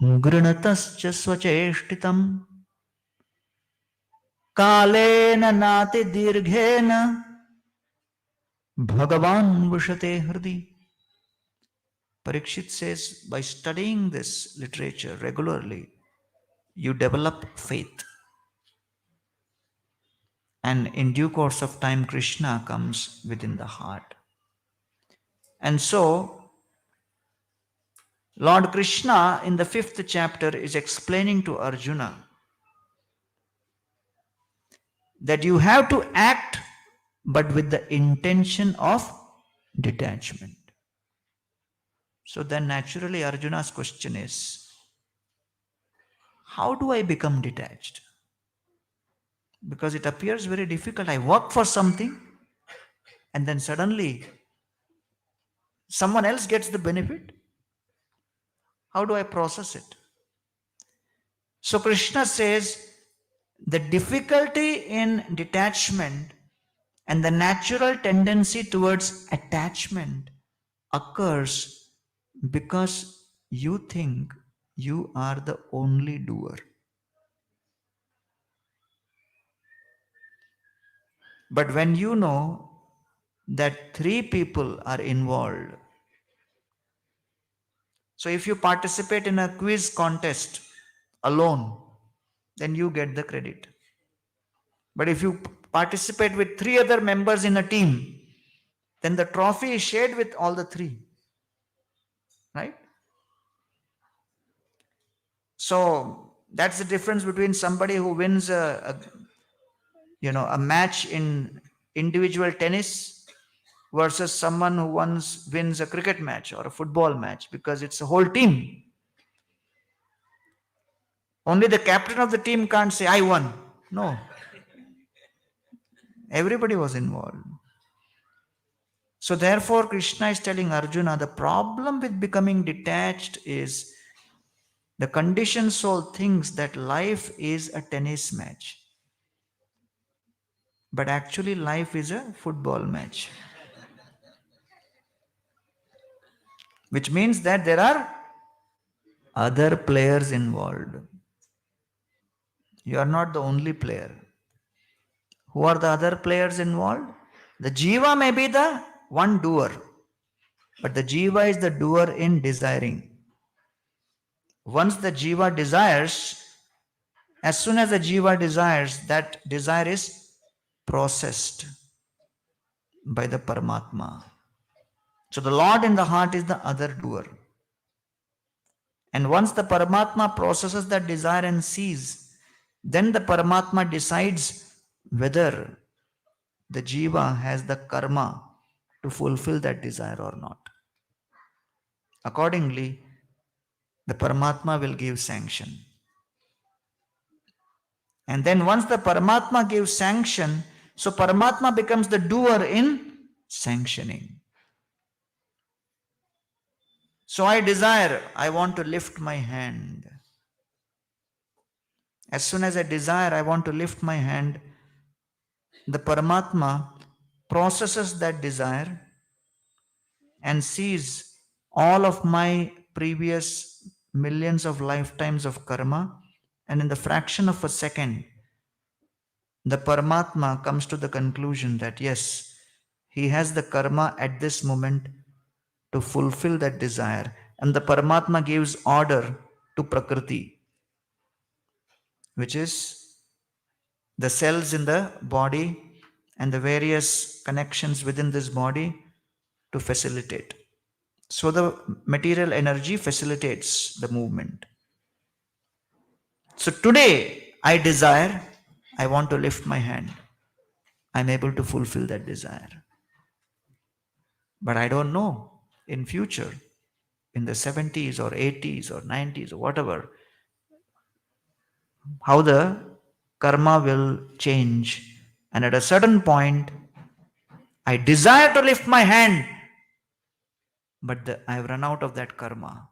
grinatascha swacheshtitam kalena nati dirghena bhagavan vishate hrdi. Parikshit says, by studying this literature regularly, you develop faith. And in due course of time, Krishna comes within the heart. And so, Lord Krishna in the 5th chapter is explaining to Arjuna that you have to act but with the intention of detachment. So then naturally Arjuna's question is, how do I become detached? Because it appears very difficult. I work for something and then suddenly someone else gets the benefit. How do I process it? So Krishna says the difficulty in detachment and the natural tendency towards attachment occurs because you think you are the only doer. But when you know that 3 people are involved, so if you participate in a quiz contest alone, then you get the credit. But if you participate with 3 other members in a team, then the trophy is shared with all the 3. Right? So that's the difference between somebody who wins a match in individual tennis versus someone who once wins a cricket match or a football match, because it's a whole team. Only the captain of the team can't say, I won. No. Everybody was involved. So therefore, Krishna is telling Arjuna, the problem with becoming detached is the conditioned soul thinks that life is a tennis match. But actually, life is a football match. Which means that there are other players involved. You are not the only player. Who are the other players involved? The jiva may be the one doer, but the jiva is the doer in desiring. Once the jiva desires, as soon as the jiva desires, that desire is processed by the Paramatma. So the Lord in the heart is the other doer. And once the Paramatma processes that desire and sees, then the Paramatma decides whether the jiva has the karma to fulfill that desire or not. Accordingly, the Paramatma will give sanction. And then once the Paramatma gives sanction, so Paramatma becomes the doer in sanctioning. So I desire, I want to lift my hand. As soon as I desire, I want to lift my hand, the Paramatma processes that desire and sees all of my previous millions of lifetimes of karma, and in the fraction of a second, the Paramatma comes to the conclusion that yes, he has the karma at this moment to fulfill that desire, and the Paramatma gives order to Prakriti, which is the cells in the body and the various connections within this body to facilitate. So the material energy facilitates the movement. So today I desire, I want to lift my hand. I'm able to fulfill that desire. But I don't know in future, in the 70s or 80s or 90s or whatever, how the karma will change. And at a certain point, I desire to lift my hand, but I have run out of that karma.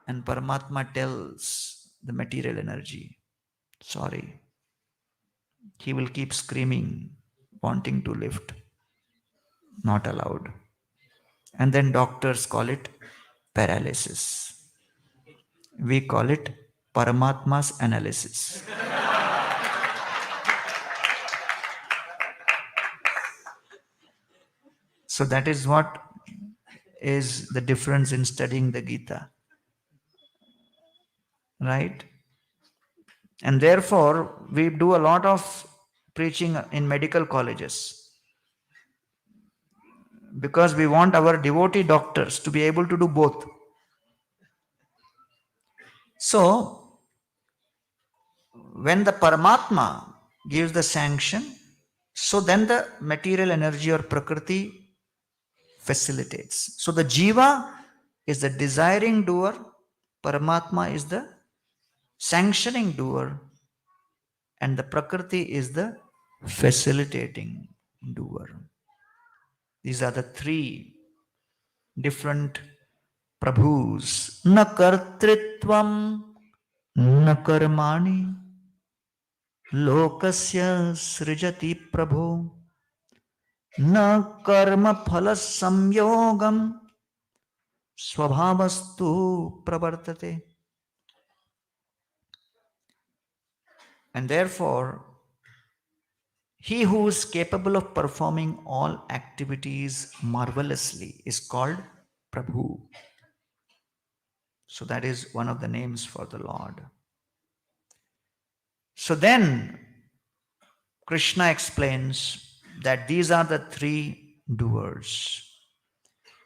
And Paramatma tells the material energy, sorry. He will keep screaming, wanting to lift, not allowed. And then doctors call it paralysis. We call it Paramatma's analysis. So that is what is the difference in studying the Gita. Right? And therefore, we do a lot of preaching in medical colleges because we want our devotee doctors to be able to do both. So, when the Paramatma gives the sanction, so then the material energy or Prakriti facilitates. So the Jiva is the desiring doer, Paramatma is the sanctioning doer, and the Prakriti is the facilitating doer. These are the three different Prabhus. Na kartritvam, na karmani, lokasya srijati Prabhu, na karma phala samyogam, swabhavastu pravartate. And therefore, he who is capable of performing all activities marvelously is called Prabhu. So that is one of the names for the Lord. So then Krishna explains that these are the three doers.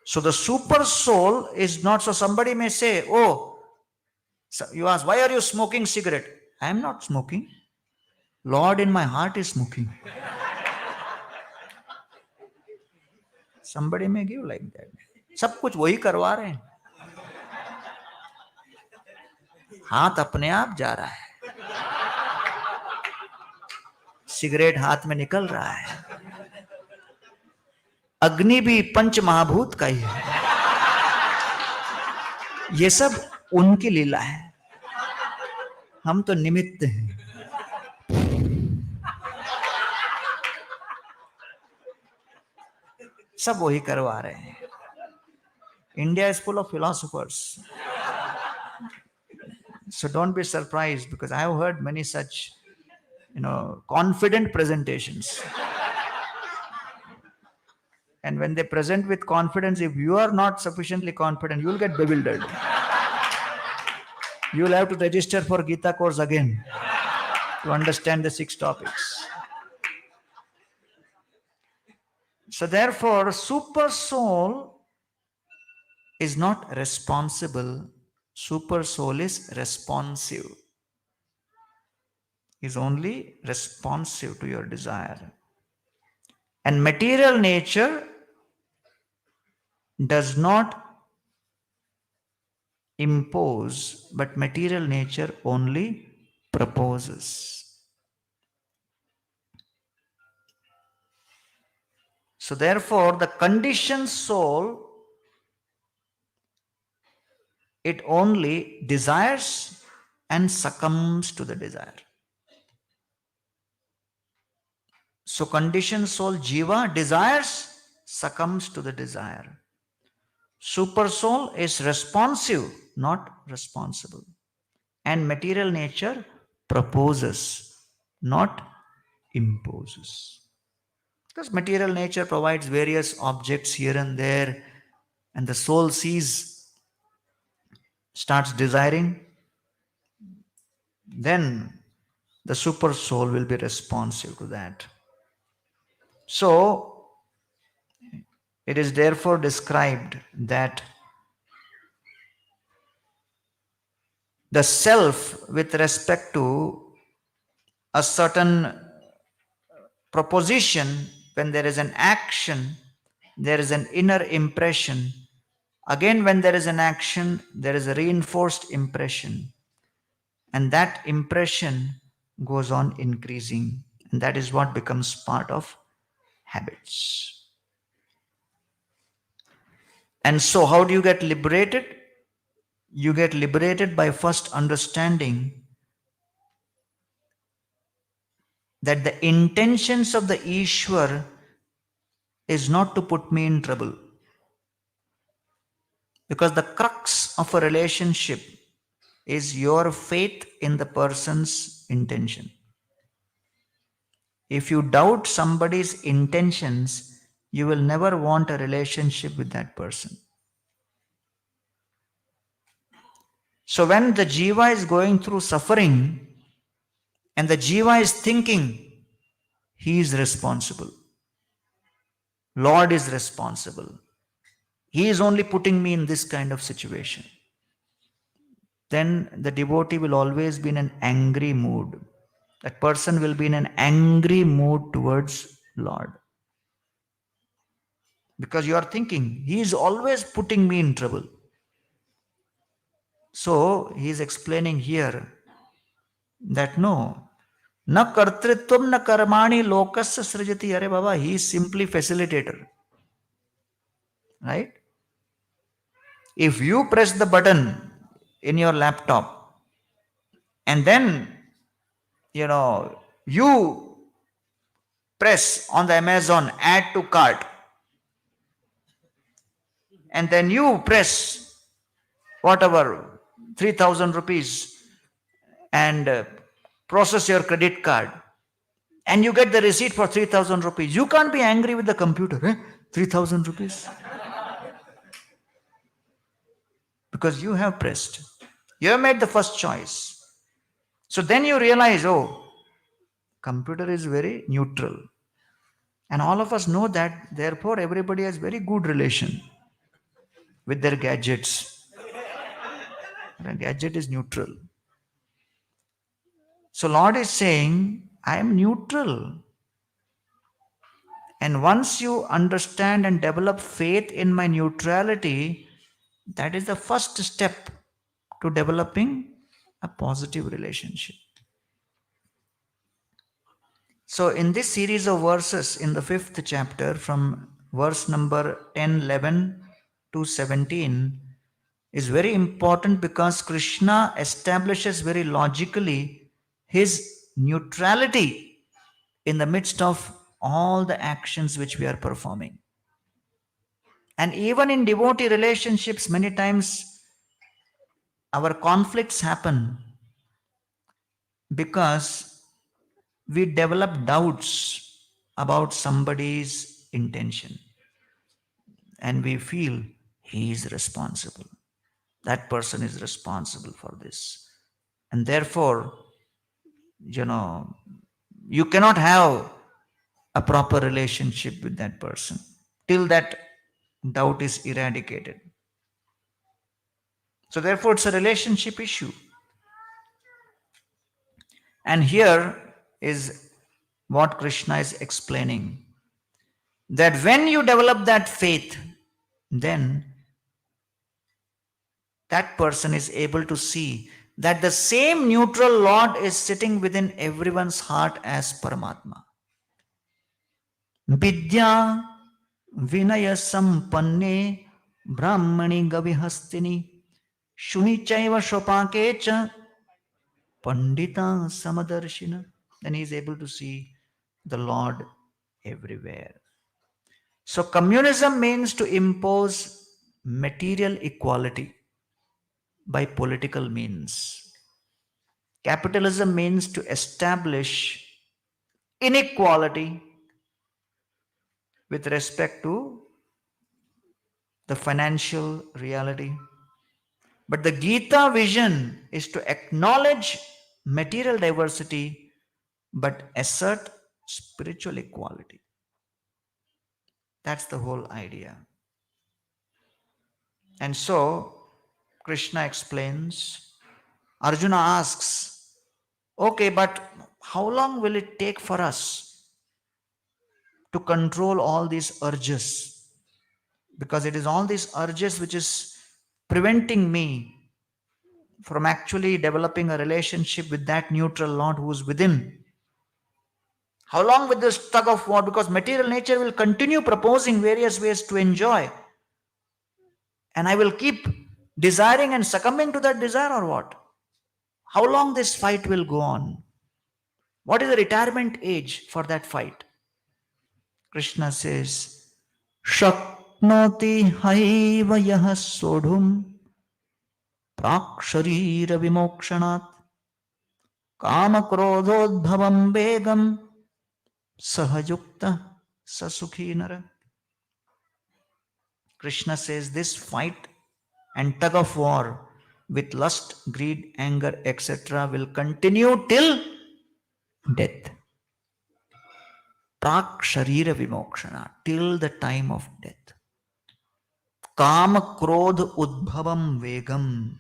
So the super soul is not, so somebody may say, oh, so you ask, why are you smoking cigarette? I am not smoking. Lord in my heart is smoking. Somebody may give like that. सब कुछ वही करवा रहे हैं, हाथ अपने आप जा रहा है, सिगरेट हाथ में निकल रहा है, अग्नि भी पंच महाभूत का ही है, ये सब उनकी लीला है, हम तो निमित्त हैं। सब वही करवा रहे हैं। India is full of philosophers. So don't be surprised, because I have heard many such, confident presentations. And when they present with confidence, if you are not sufficiently confident, you will get bewildered. You will have to register for Gita course again to understand the 6 topics. So therefore, super soul is not responsible. Super soul is responsive. Is only responsive to your desire. And material nature does not impose, but material nature only proposes. So therefore, the conditioned soul, it only desires and succumbs to the desire. So conditioned soul, jiva, desires, succumbs to the desire. Super soul is responsive, not responsible. And material nature proposes, not imposes. Because material nature provides various objects here and there, and the soul sees, starts desiring, then the super soul will be responsive to that. So, it is therefore described that the self, with respect to a certain proposition, when there is an action, there is an inner impression. Again, when there is an action, there is a reinforced impression. And that impression goes on increasing. And that is what becomes part of habits. And so, how do you get liberated? You get liberated by first understanding that the intentions of the Ishwar is not to put me in trouble. Because the crux of a relationship is your faith in the person's intention. If you doubt somebody's intentions, you will never want a relationship with that person. So when the jiva is going through suffering and the jiva is thinking, he is responsible, Lord is responsible, he is only putting me in this kind of situation, then the devotee will always be in an angry mood. That person will be in an angry mood towards Lord. Because you are thinking, he is always putting me in trouble. So he is explaining here that no, na kartritvam na karmani lokasya srijati. Are Baba, he is simply facilitator. Right? If you press the button in your laptop and then, you press on the Amazon add to cart, and then you press whatever 3,000 rupees and process your credit card, and you get the receipt for 3,000 rupees. You can't be angry with the computer. 3,000 rupees. Because you have pressed. You have made the first choice. So then you realize, computer is very neutral. And all of us know that, therefore everybody has very good relation with their gadgets. The gadget is neutral. So Lord is saying, I am neutral. And once you understand and develop faith in my neutrality, that is the first step to developing a positive relationship. So, in this series of verses in the fifth chapter, from verse number 10, 11 to 17, is very important because Krishna establishes very logically his neutrality in the midst of all the actions which we are performing. And even in devotee relationships, many times our conflicts happen because we develop doubts about somebody's intention and we feel he is responsible. That person is responsible for this. And therefore, you cannot have a proper relationship with that person till that doubt is eradicated. So, therefore, it's a relationship issue. And here is what Krishna is explaining, that when you develop that faith, then that person is able to see that the same neutral Lord is sitting within everyone's heart as Paramatma. Vidya Vinaya Sampanne Brahmani Gavihastini Shunichaiva Shopakecha Pandita Samadarshina. Then he is able to see the Lord everywhere. So communism means to impose material equality by political means. Capitalism means to establish inequality with respect to the financial reality. But the Gita vision is to acknowledge material diversity but assert spiritual equality. That's the whole idea. And so, Krishna explains, Arjuna asks, okay, but how long will it take for us to control all these urges? Because it is all these urges which is preventing me from actually developing a relationship with that neutral Lord who is within. How long with this tug of war? Because material nature will continue proposing various ways to enjoy. And I will keep desiring and succumbing to that desire, or what? How long this fight will go on? What is the retirement age for that fight? Krishna says, Shaknoti haiva yah sodhum prak sharira vimokshanat kama krodhodbhavam begam sahayukta sasukhi nara. Krishna says this fight and tug of war with lust, greed, anger, etc. will continue till death. Prak sharira vimokshana, till the time of death. Kama krodh udbhavam vegam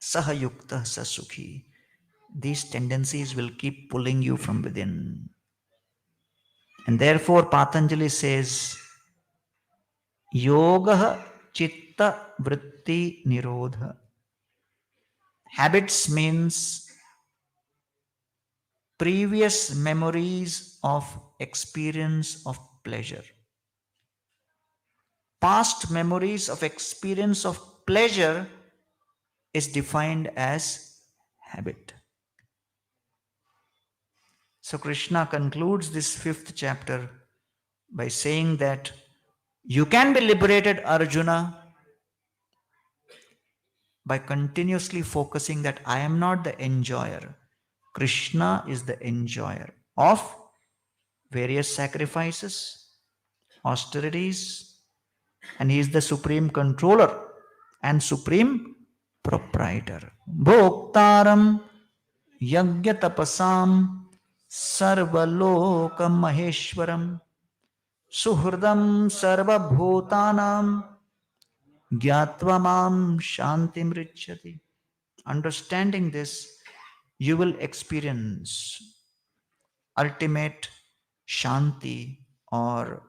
sahayukta sasukhi. These tendencies will keep pulling you from within. And therefore Patanjali says, Yoga chitta vritti nirodha. Habits means previous memories of experience of pleasure. Past memories of experience of pleasure is defined as habit. So Krishna concludes this fifth chapter by saying that you can be liberated, Arjuna, by continuously focusing that I am not the enjoyer. Krishna is the enjoyer of various sacrifices, austerities, and he is the supreme controller and supreme proprietor. Bhoktaram yagya tapasam sarvaloka maheshwaram suhrdam sarva bhutanam gyatva mam shantim richati. Understanding this, you will experience ultimate shanti or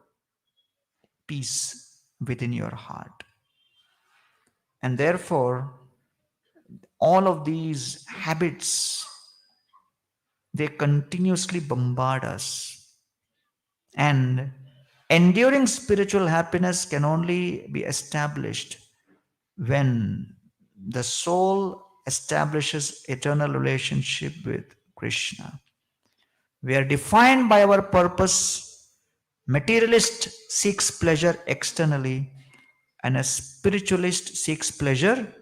peace within your heart. And therefore, all of these habits, they continuously bombard us. And enduring spiritual happiness can only be established when the soul establishes eternal relationship with Krishna. We are defined by our purpose. Materialist seeks pleasure externally, and a spiritualist seeks pleasure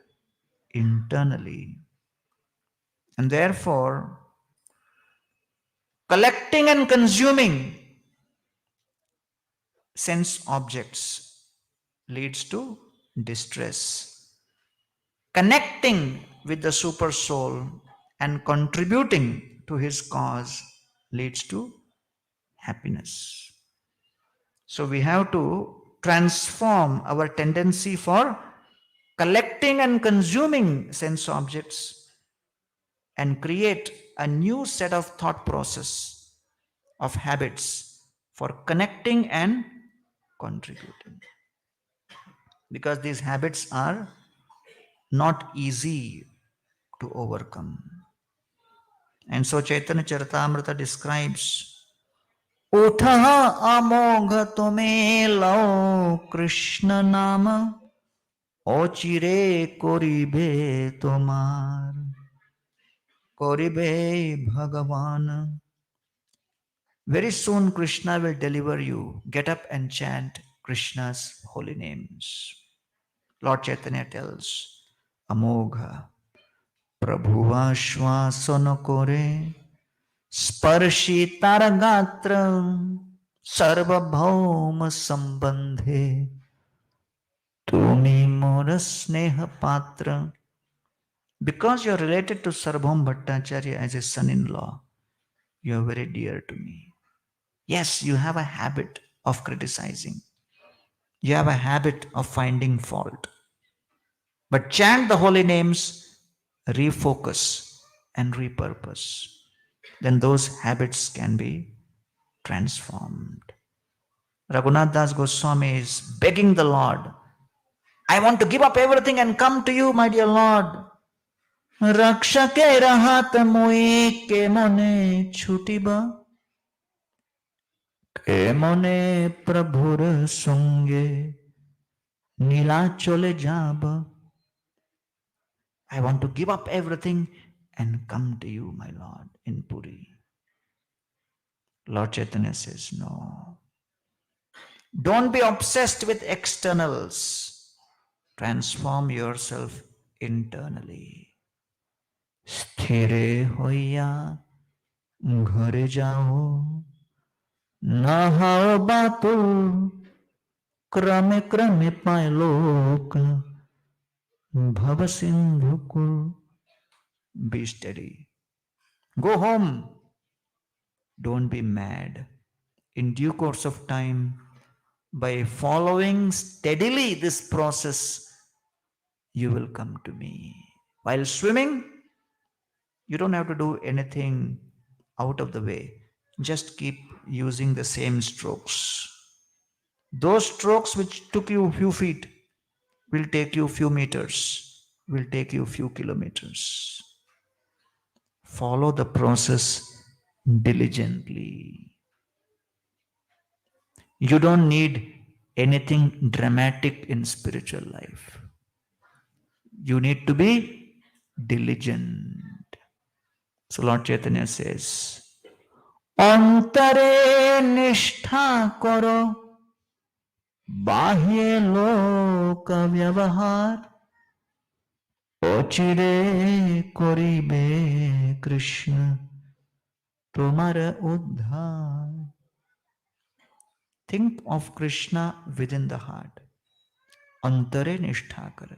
internally. And therefore, collecting and consuming sense objects leads to distress. Connecting with the super soul and contributing to his cause leads to happiness. So we have to transform our tendency for collecting and consuming sense objects and create a new set of thought process of habits for connecting and contributing. Because these habits are not easy to overcome. And so Chaitanya Charitamrita describes Utha amogha tome lao Krishna nama ochire koribe tomar koribe Bhagavan. Very soon Krishna will deliver you. Get up and chant Krishna's holy names. Lord Chaitanya tells Amogha Prabhuva Shvasana Kore Sparshi Taragatra Sarvabhauma Sambandhe Tumi Mora Sneha Patra. Because you are related to Sarvabhaum Bhattacharya as a son-in-law, you are very dear to me. Yes, you have a habit of criticizing. You have a habit of finding fault. But chant the holy names, refocus and repurpose. Then those habits can be transformed. Raghunath Das Goswami is begging the Lord, I want to give up everything and come to you, my dear Lord. Rakshake rahat moi ke mone chutiba ke mone prabhur sunge nila chole jaba. I want to give up everything and come to you, my Lord, in Puri. Lord Chaitanya says, no. Don't be obsessed with externals. Transform yourself internally. Sthire hoya ghare jao na hao batul krame krame pailok bhavasindhukul. Be steady. Go home. Don't be mad. In due course of time, by following steadily this process, you will come to me. While swimming, you don't have to do anything out of the way. Just keep using the same strokes. Those strokes which took you a few feet will take you a few meters, will take you a few kilometers. Follow the process diligently. You don't need anything dramatic in spiritual life. You need to be diligent. So Lord Chaitanya says, Antare nishtha karo bahye loka vyavahar ochire koribe Krishna tomara uddhar. Think of Krishna within the heart. Antare nishtha karo.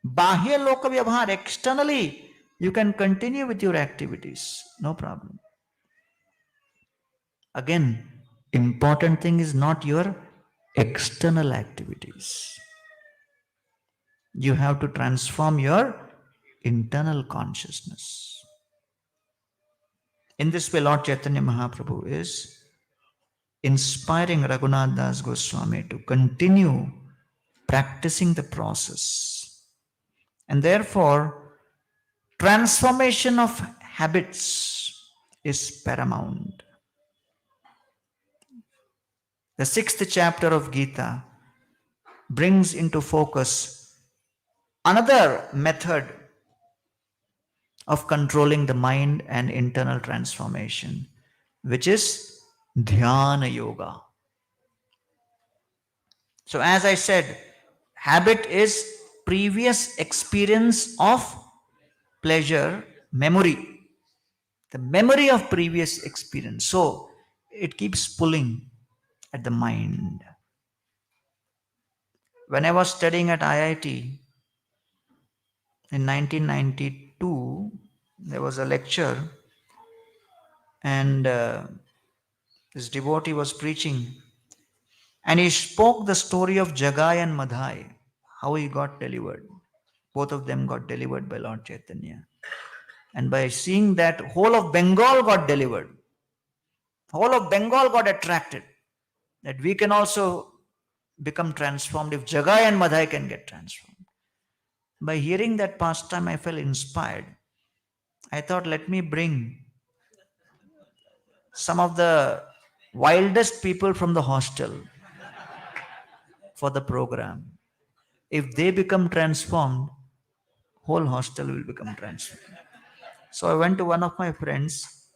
Bahya loka vyavahar, externally, you can continue with your activities. No problem. Again, important thing is not your external activities. You have to transform your internal consciousness. In this way, Lord Chaitanya Mahaprabhu is inspiring Raghunath Das Goswami to continue practicing the process. And therefore, transformation of habits is paramount. The 6th chapter of Gita brings into focus another method of controlling the mind and internal transformation, which is Dhyana Yoga. So, as I said, habit is previous experience of pleasure, memory, the memory of previous experience. So, it keeps pulling at the mind. When I was studying at IIT in 1992, there was a lecture, and this devotee was preaching, and he spoke the story of Jagai and Madhai, how he got delivered. Both of them got delivered by Lord Chaitanya. And by seeing that, whole of Bengal got delivered. Whole of Bengal got attracted. That we can also become transformed if Jagai and Madhai can get transformed. By hearing that pastime, I felt inspired. I thought, let me bring some of the wildest people from the hostel for the program. If they become transformed, whole hostel will become transformed. So I went to one of my friends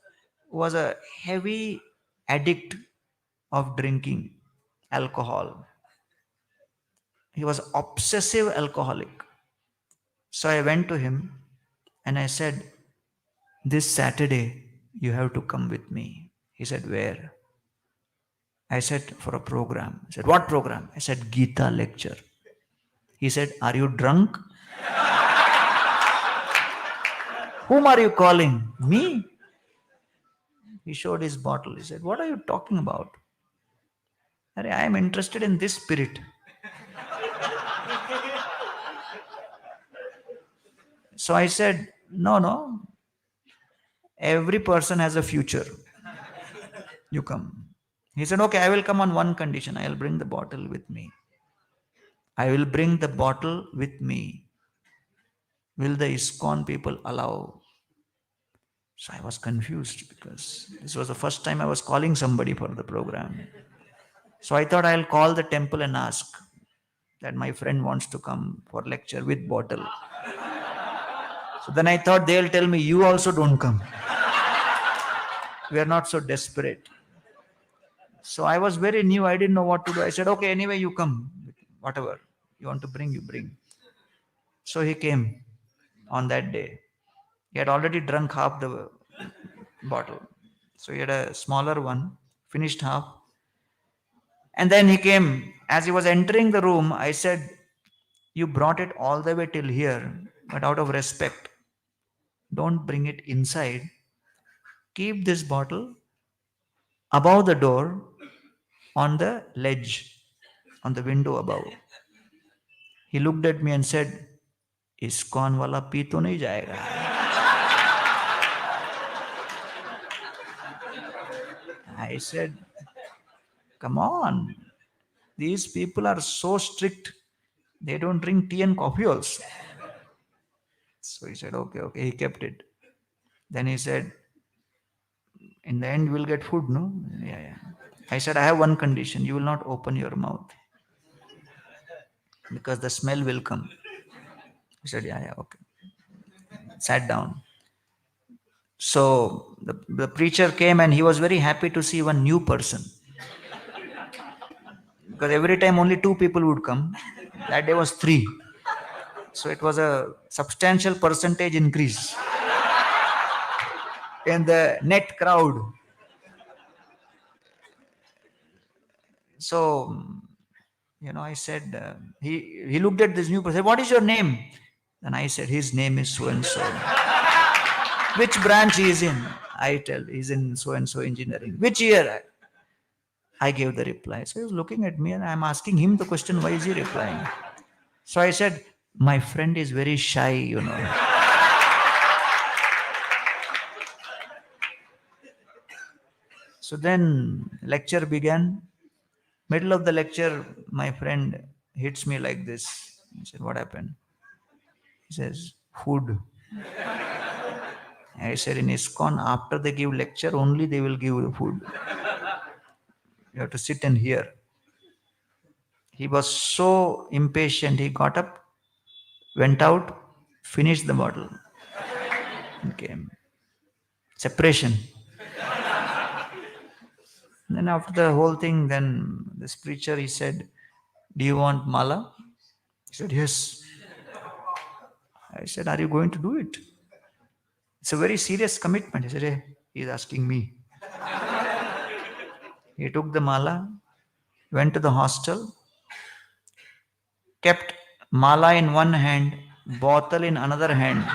who was a heavy addict of drinking alcohol. He was obsessive alcoholic. So I went to him and I said, this Saturday you have to come with me. He said, where? I said, for a program. He said, what program? I said, Gita lecture. He said, are you drunk? Whom are you calling? Me? He showed his bottle. He said, what are you talking about? I am interested in this spirit. So I said, no. Every person has a future. You come. He said, okay, I will come on one condition. I will bring the bottle with me. I will bring the bottle with me. Will the ISKCON people allow? So I was confused because this was the first time I was calling somebody for the program. So I thought I'll call the temple and ask that my friend wants to come for lecture with bottle. So then I thought they'll tell me, you also don't come. We are not so desperate. So I was very new. I didn't know what to do. I said, okay, anyway, you come. Whatever you want to bring, you bring. So he came on that day. He had already drunk half the bottle. So he had a smaller one, finished half. And then he came. As he was entering the room, I said, you brought it all the way till here, but out of respect, don't bring it inside. Keep this bottle above the door on the ledge, on the window above. He looked at me and said, ISKCON wala pee to nahi jayega. I said, come on. These people are so strict. They don't drink tea and coffee also. So he said, okay. He kept it. Then he said, in the end, we'll get food, no? Yeah. I said, I have one condition. You will not open your mouth because the smell will come. He said, yeah, okay. Sat down. So the preacher came and he was very happy to see one new person. Because every time only 2 people would come. That day was 3. So it was a substantial percentage increase in the net crowd. So, I said, he looked at this new person, what is your name? Then I said, his name is so-and-so. Which branch he is in? I tell, he's in so-and-so engineering. Which year? I gave the reply. So he was looking at me and I'm asking him the question, why is he replying? So I said, my friend is very shy, So then lecture began. Middle of the lecture, my friend hits me like this. I said, what happened? He says, food. I said, in ISKCON, after they give lecture, only they will give the food. You have to sit and hear. He was so impatient, he got up, went out, finished the bottle, and came. Separation. Then after the whole thing, then this preacher, he said, do you want mala? He said, yes. I said, are you going to do it? It's a very serious commitment. He said, hey, he's asking me. He took the mala, went to the hostel, kept mala in one hand, bottle in another hand,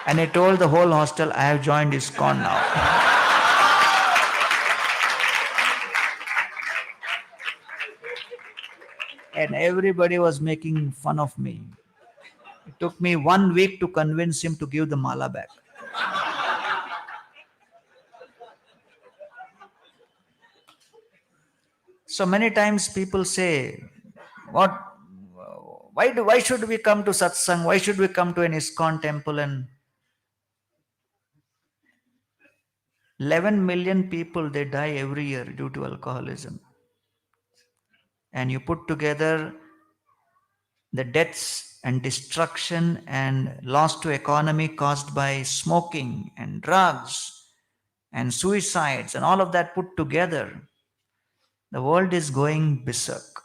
and he told the whole hostel, I have joined ISKCON now. And everybody was making fun of me. It took me 1 week to convince him to give the mala back. So many times people say, why should we come to satsang? Why should we come to an ISKCON temple? And 11 million people, they die every year due to alcoholism. And you put together the deaths and destruction and loss to economy caused by smoking and drugs and suicides and all of that put together, the world is going berserk.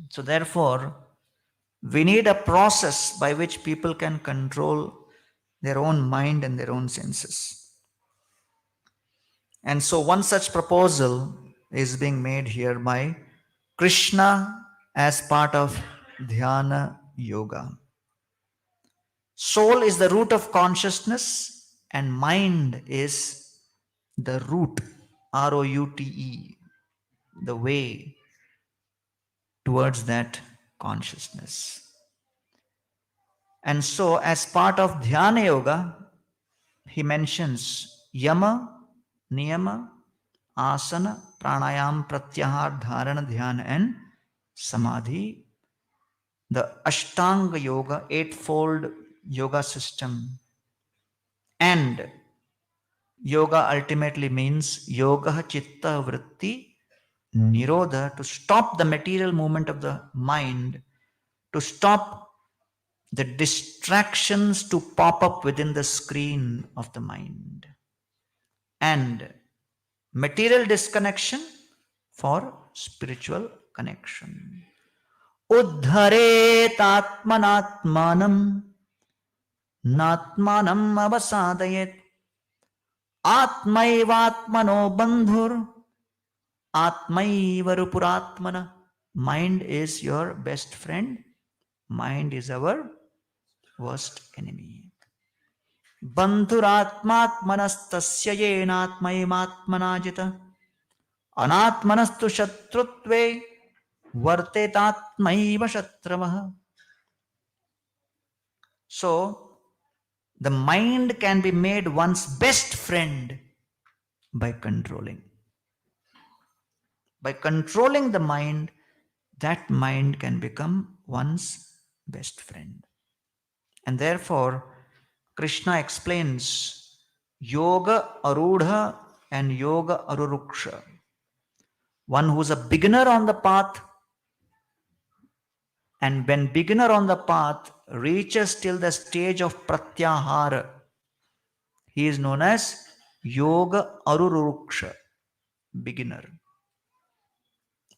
So therefore, we need a process by which people can control their own mind and their own senses. And so one such proposal is being made here by Krishna as part of Dhyana Yoga. Soul is the root of consciousness and mind is the route, R-O-U-T-E, the way towards that consciousness. And so as part of Dhyana Yoga, he mentions Yama, Niyama, Asana, Pranayam, Pratyahar, Dharana, Dhyana and Samadhi. The Ashtanga Yoga, eightfold yoga system. And yoga ultimately means Yoga Chitta Vritti Nirodha, to stop the material movement of the mind, to stop the distractions to pop up within the screen of the mind. And material disconnection for spiritual connection. Uddharet atmanatmanam natmanam avasadayet atmaivatmano bandhur atmaivarupuratmana. Mind is your best friend. Mind is our worst enemy. Bandhuratmatmanastasya yenatmaimatmanajita anatmanastu shatrutve vartetatmaiva shatravaha. So, the mind can be made one's best friend by controlling. By controlling the mind, that mind can become one's best friend. And therefore, Krishna explains Yoga Arudha and Yoga Aruruksha. One who's a beginner on the path, and when beginner on the path reaches till the stage of Pratyahara, he is known as Yoga Aruruksha, beginner.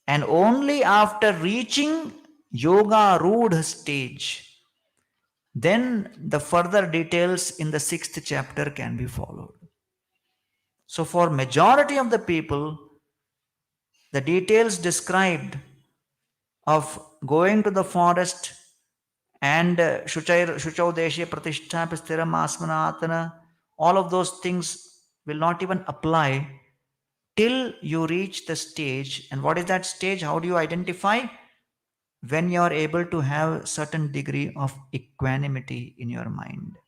And only after reaching Yoga Rudha stage, then the further details in the 6th chapter can be followed. So for majority of the people, the details described of going to the forest and Shuchau Deshe Pratishtha Pistiram Asmanatana, all of those things will not even apply till you reach the stage. And what is that stage? How do you identify? When you are able to have certain degree of equanimity in your mind.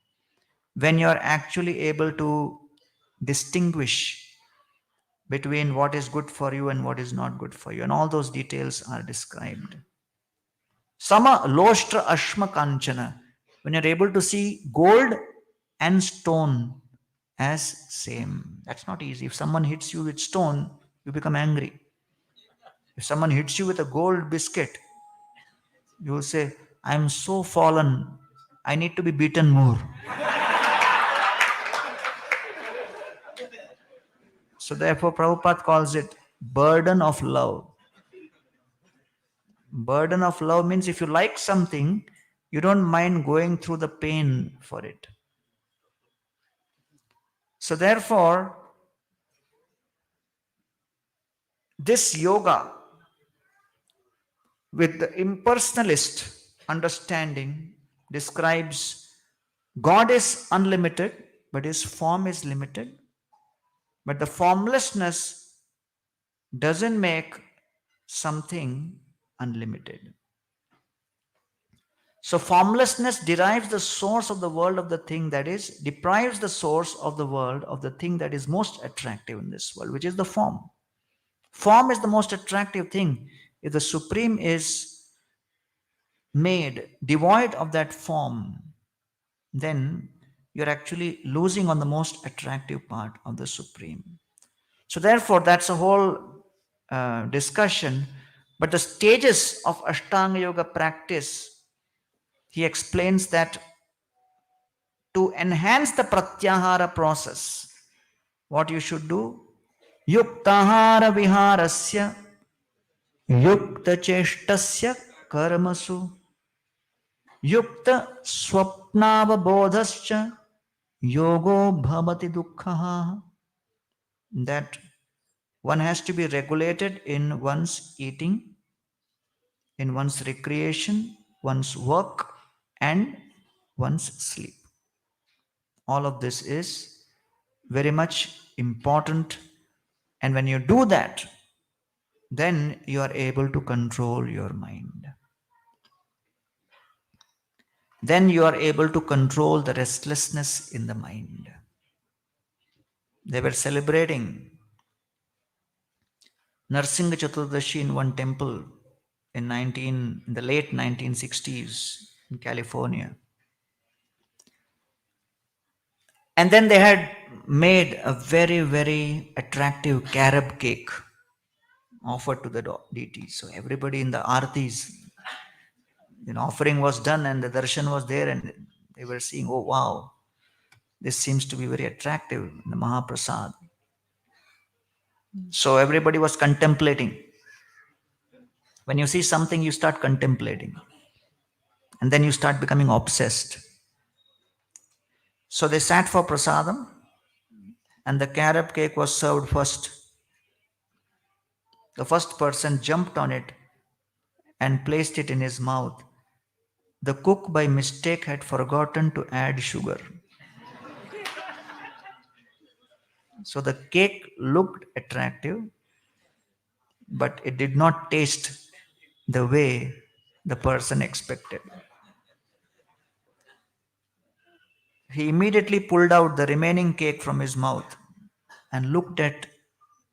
When you are actually able to distinguish between what is good for you and what is not good for you. And all those details are described. Sama loshtra ashma kanchana. When you're able to see gold and stone as same. That's not easy. If someone hits you with stone, you become angry. If someone hits you with a gold biscuit, you will say, I'm so fallen, I need to be beaten more. So therefore Prabhupada calls it burden of love. Burden of love means if you like something, you don't mind going through the pain for it. So therefore, this yoga with the impersonalist understanding describes God is unlimited, but his form is limited. But the formlessness doesn't make something unlimited. So formlessness derives the source of the world of the thing that is, deprives the source of the world of the thing that is most attractive in this world, which is the form. Form is the most attractive thing. If the Supreme is made devoid of that form, then you're actually losing on the most attractive part of the Supreme. So therefore, that's a whole discussion. But the stages of Ashtanga Yoga practice, he explains that to enhance the pratyahara process, what you should do, yuktahara viharasya yukta cheshtasya karmasu yukta swapnavabodhascha yogo bhavati dukkhaha. That one has to be regulated in one's eating, in one's recreation, one's work, and one's sleep. All of this is very much important. And when you do that, then you are able to control your mind. Then you are able to control the restlessness in the mind. They were celebrating Narasimha Chaturdashi in one temple in the late 1960s in California. And then they had made a very, very attractive carob cake offered to the deities. So everybody in the artis, offering was done and the darshan was there, and they were seeing, oh wow, this seems to be very attractive in the Mahaprasad. So everybody was contemplating. When you see something, you start contemplating. And then you start becoming obsessed. So they sat for prasadam, and the carob cake was served first. The first person jumped on it and placed it in his mouth. The cook by mistake had forgotten to add sugar. So the cake looked attractive, but it did not taste the way the person expected. He immediately pulled out the remaining cake from his mouth and looked at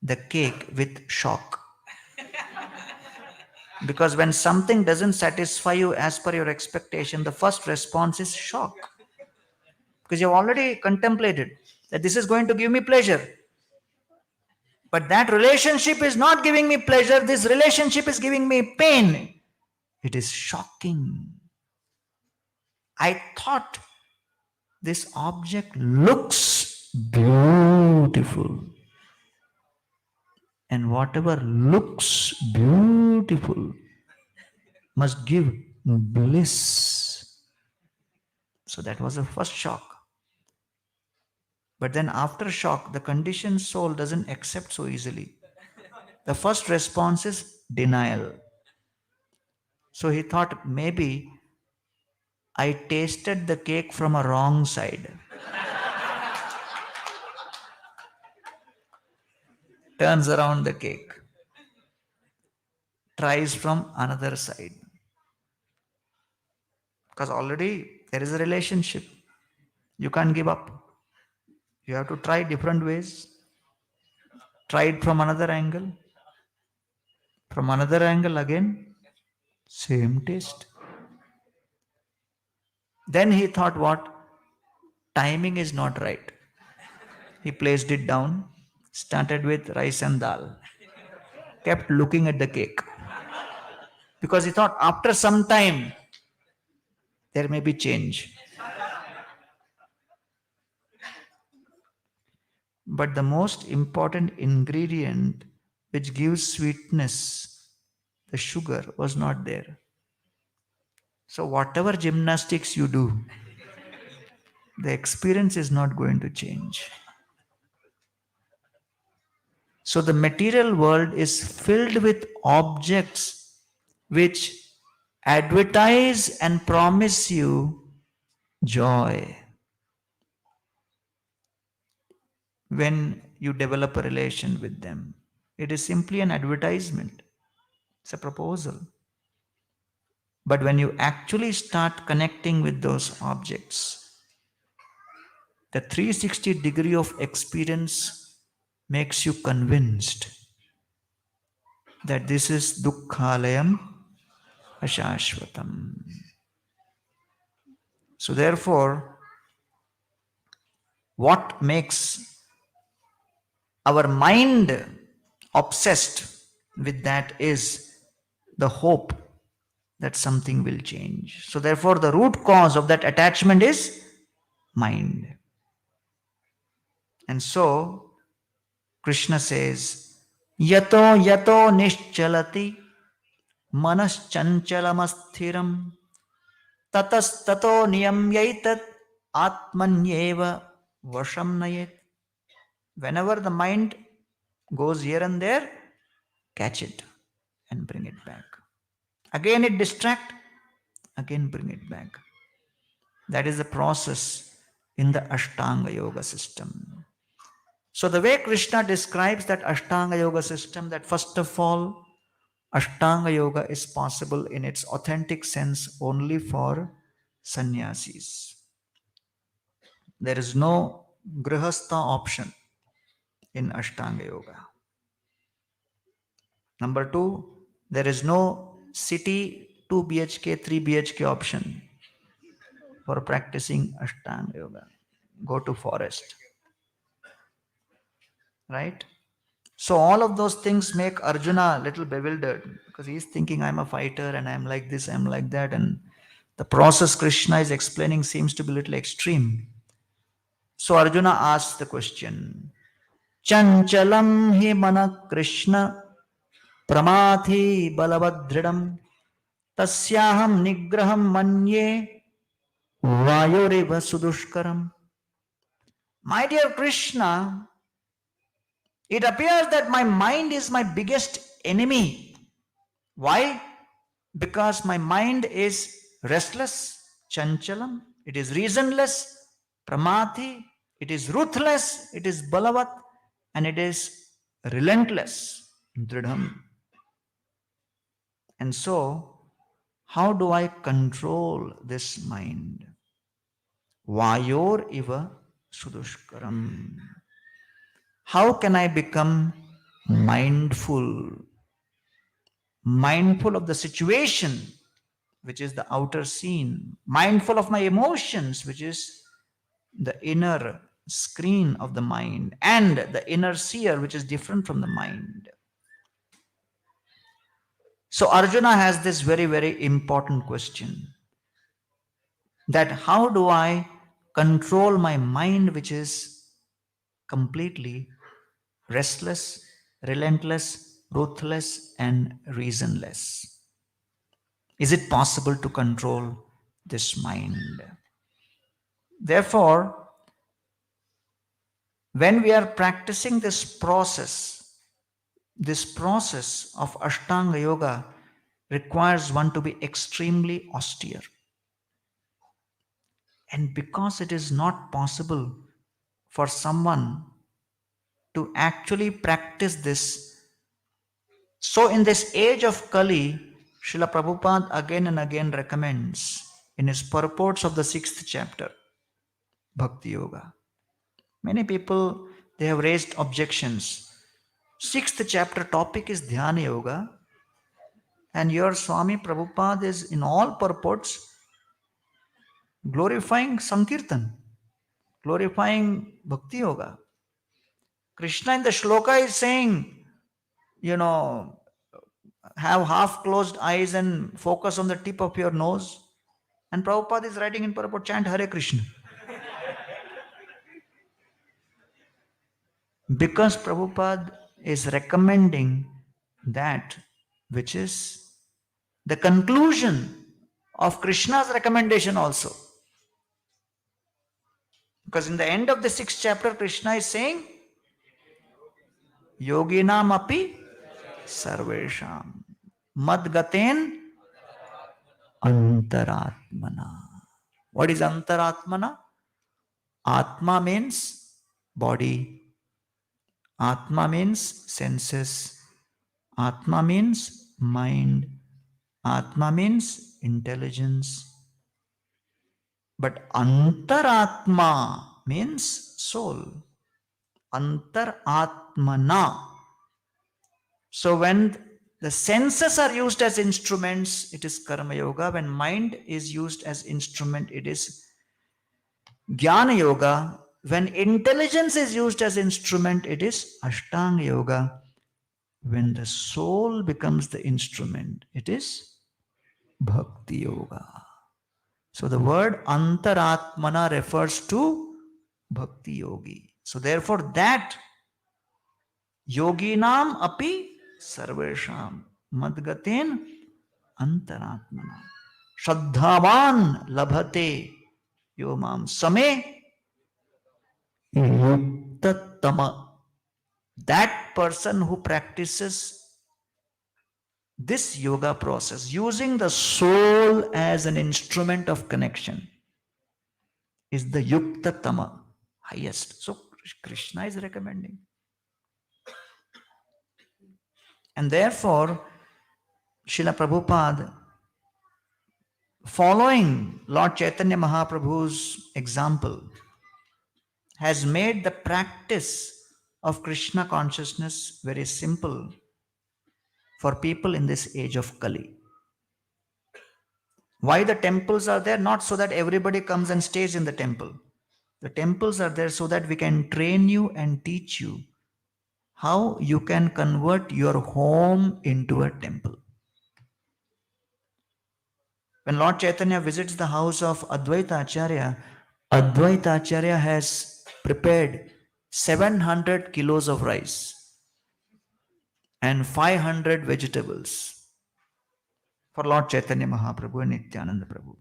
the cake with shock. Because when something doesn't satisfy you as per your expectation, the first response is shock. Because you've already contemplated that this is going to give me pleasure. But that relationship is not giving me pleasure. This relationship is giving me pain. It is shocking. I thought this object looks beautiful. And whatever looks beautiful must give bliss. So that was the first shock. But then after shock, the conditioned soul doesn't accept so easily. The first response is denial. So he thought, maybe I tasted the cake from a wrong side. Turns around the cake. Tries from another side. Because already there is a relationship. You can't give up. You have to try different ways. Try it from another angle. From another angle again, same taste. Then he thought, what? Timing is not right. He placed it down, started with rice and dal, kept looking at the cake. Because he thought after some time, there may be change. But the most important ingredient which gives sweetness, the sugar, was not there. So whatever gymnastics you do, the experience is not going to change. So the material world is filled with objects which advertise and promise you joy. When you develop a relation with them, it is simply an advertisement, it's a proposal. But when you actually start connecting with those objects, the 360-degree of experience makes you convinced that this is dukkhalayam ashashvatam. So therefore, what makes our mind obsessed with that is the hope that something will change. So therefore, the root cause of that attachment is mind. And so Krishna says, yato yato nischalati manaschanchalamassthiram tatas tato niyamyaitat atmanyeva vasham nayet. Whenever the mind goes here and there, catch it and bring it back. Again it distract, again bring it back. That is the process in the Ashtanga Yoga system. So the way Krishna describes that Ashtanga Yoga system, that first of all, Ashtanga Yoga is possible in its authentic sense only for sannyasis. There is no grihastha option in Ashtanga Yoga. Number two, there is no city 2 BHK, 3 BHK option for practicing Ashtanga Yoga. Go to forest. Right? So all of those things make Arjuna a little bewildered because he's thinking, I'm a fighter and I'm like this, I'm like that. And the process Krishna is explaining seems to be a little extreme. So Arjuna asks the question, Chanchalam hi mana Krishna pramathi balavadridam tasyaham nigraham manye vayoriva sudushkaram. My dear Krishna, it appears that my mind is my biggest enemy. Why? Because my mind is restless, chanchalam, it is reasonless, pramati, it is ruthless, it is balavat, and it is relentless, dridham. And so, how do I control this mind? Vayor iva sudushkaram. How can I become mindful? Mindful of the situation, which is the outer scene. Mindful of my emotions, which is the inner screen of the mind. And the inner seer, which is different from the mind. So Arjuna has this very, very important question. That how do I control my mind, which is completely restless, relentless, ruthless, and reasonless? Is it possible to control this mind? Therefore, when we are practicing this process of Ashtanga Yoga requires one to be extremely austere. And because it is not possible for someone to actually practice this, so in this age of Kali, Srila Prabhupada again and again recommends in his purports of the 6th chapter, Bhakti Yoga, Many people, they have raised objections. Sixth chapter topic is Dhyana Yoga, and your Swami Prabhupada is in all purports glorifying Sankirtan, glorifying Bhakti Yoga. Krishna in the shloka is saying, you know, have half closed eyes and focus on the tip of your nose. And Prabhupada is writing in purport, chant Hare Krishna. Because Prabhupada is recommending that which is the conclusion of Krishna's recommendation also. Because in the end of the sixth chapter, Krishna is saying, Yoginam api sarvesham madgaten antaratmana. What is antaratmana? Atma means body. Atma means senses. Atma means mind. Atma means intelligence. But antaratma means soul. Antaratmana. So when the senses are used as instruments, it is karma yoga. When mind is used as instrument, it is jnana yoga. When intelligence is used as instrument, it is ashtanga yoga. When the soul becomes the instrument, it is bhakti yoga. So the word antaratmana refers to bhakti yogi. So therefore that yoginam api sarvesham madgaten antaratmana shraddhavan labhate yomam same yuktatama. That person who practices this yoga process using the soul as an instrument of connection is the yuktatama, highest. So Krishna is recommending. And therefore, Srila Prabhupada, following Lord Chaitanya Mahaprabhu's example, has made the practice of Krishna consciousness very simple for people in this age of Kali. Why the temples are there? Not so that everybody comes and stays in the temple. The temples are there so that we can train you and teach you how you can convert your home into a temple. When Lord Chaitanya visits the house of Advaita Acharya has prepared 700 kilos of rice and 500 vegetables for Lord Chaitanya Mahaprabhu and Nityananda Prabhu.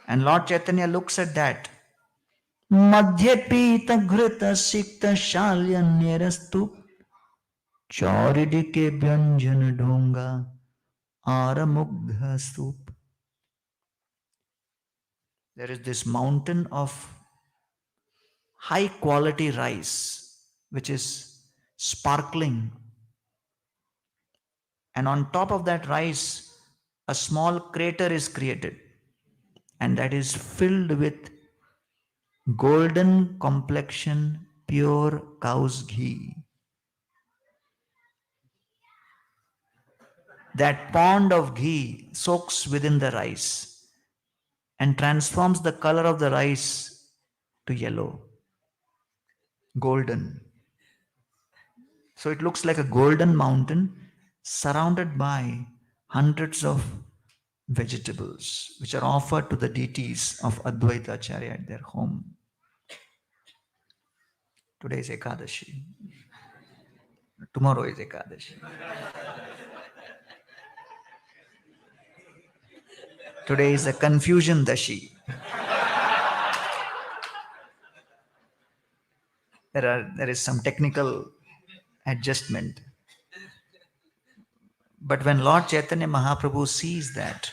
And Lord Chaitanya looks at that. Madhye pita ghrita sikta shalyanyerastu chauridike vyanjana dhonga aramugdha stup. There is this mountain of high quality rice which is sparkling, and on top of that rice a small crater is created, and that is filled with golden complexion pure cow's ghee. That pond of ghee soaks within the rice and transforms the color of the rice to yellow, golden. So it looks like a golden mountain surrounded by hundreds of vegetables which are offered to the deities of Advaita Acharya at their home. Today is Ekadashi. Tomorrow is Ekadashi. Today is a confusion dashi. There is some technical adjustment. But when Lord Chaitanya Mahaprabhu sees that,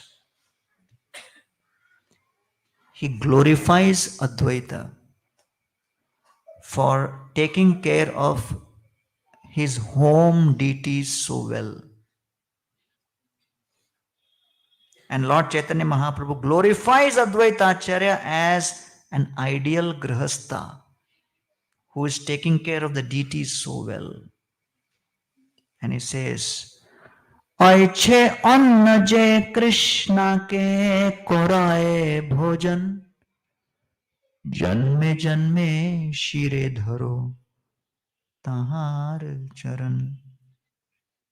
he glorifies Advaita for taking care of his home deities so well. And Lord Chaitanya Mahaprabhu glorifies Advaita Acharya as an ideal grihastha, who is taking care of the deities so well. And he says, Aiche anna je Krishna ke koraye bhojan, janme janme shire dharo tahar charan.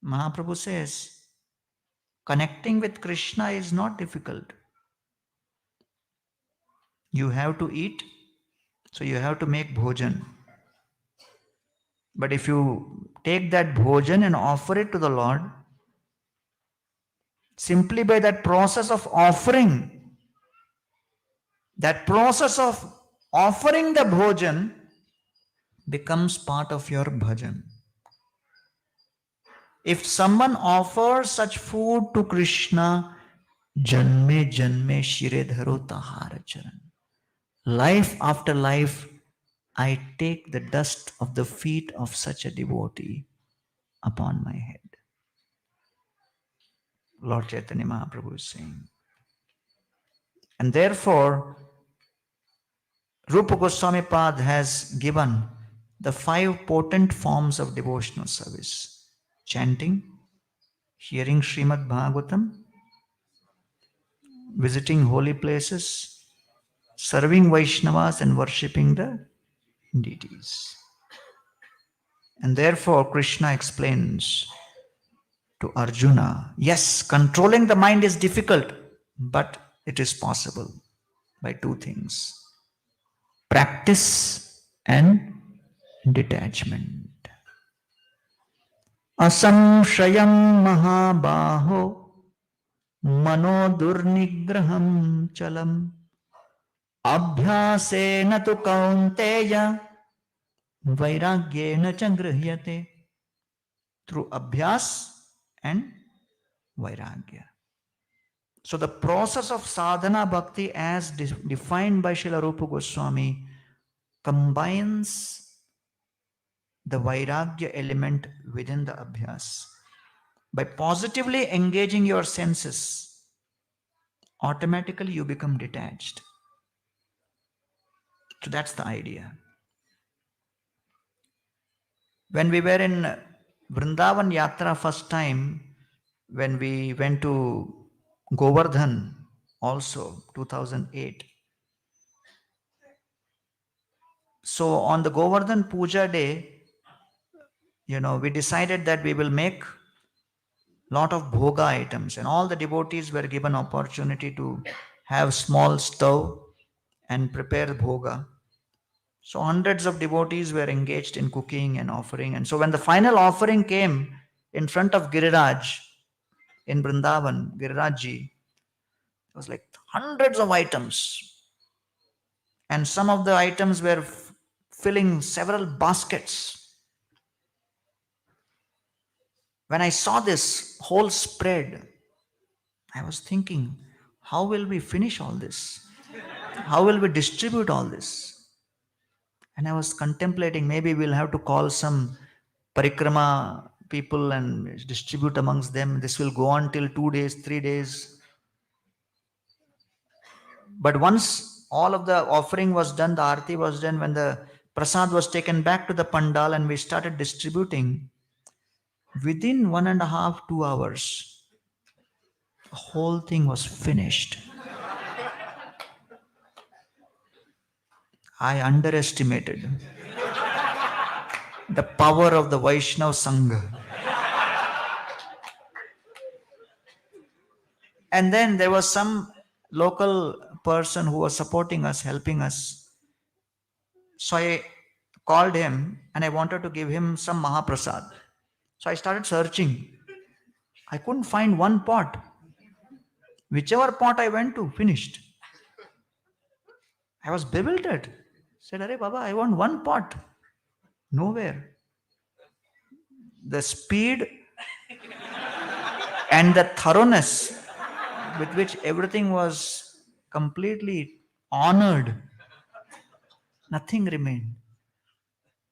Mahaprabhu says, connecting with Krishna is not difficult. You have to eat, so you have to make bhojan. But if you take that bhojan and offer it to the Lord, simply by that process of offering, the bhojan becomes part of your bhajan. If someone offers such food to Krishna, janme janme shire dharo tahara charan. Life after life, I take the dust of the feet of such a devotee upon my head. Lord Chaitanya Mahaprabhu is saying. And therefore, Rupa Goswami Pad has given the 5 potent forms of devotional service: chanting, hearing Srimad Bhagavatam, visiting holy places, serving Vaishnavas, and worshipping the deities. And therefore, Krishna explains to Arjuna, yes, controlling the mind is difficult, but it is possible by 2 things: practice and detachment. Asamshayam mahabaho mano durnigraham chalam abhyasena tu kaunteya vairagyena changrahyate. Through abhyas and vairagya. So the process of sadhana bhakti as defined by Srila Rupa Goswami combines the vairagya element within the abhyas. By positively engaging your senses, automatically you become detached. So that's the idea. When we were in Vrindavan Yatra first time, when we went to Govardhan also, 2008. So on the Govardhan Puja day, we decided that we will make lot of bhoga items, and all the devotees were given opportunity to have small stove and prepare bhoga. So hundreds of devotees were engaged in cooking and offering. And so when the final offering came in front of Giriraj in Vrindavan, Girirajji, it was like hundreds of items. And some of the items were filling several baskets. When I saw this whole spread, I was thinking, how will we finish all this? How will we distribute all this? And I was contemplating, maybe we'll have to call some parikrama people and distribute amongst them. This will go on till 2 days, 3 days. But once all of the offering was done, the arati was done, when the prasad was taken back to the pandal and we started distributing, within 1.5, 2 hours, the whole thing was finished. I underestimated the power of the Vaishnav Sangha. And then there was some local person who was supporting us, helping us. So I called him and I wanted to give him some Mahaprasad. So I started searching. I couldn't find one pot. Whichever pot I went to, finished. I was bewildered. Said, Arey Baba, I want one pot. Nowhere. The speed and the thoroughness with which everything was completely honored, nothing remained.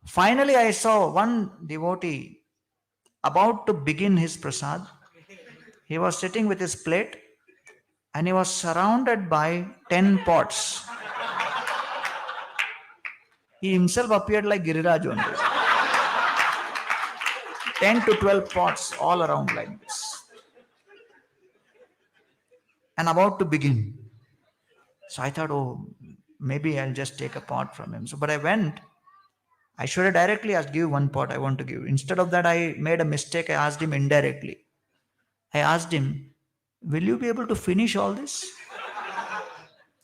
Finally, I saw one devotee about to begin his prasad. He was sitting with his plate and he was surrounded by 10 pots. He himself appeared like Giriraj only. 10 to 12 pots all around like this. And about to begin. So I thought, oh, maybe I'll just take a pot from him. So, but I went. I should have directly asked, give one pot I want to give. Instead of that, I made a mistake. I asked him indirectly. I asked him, will you be able to finish all this?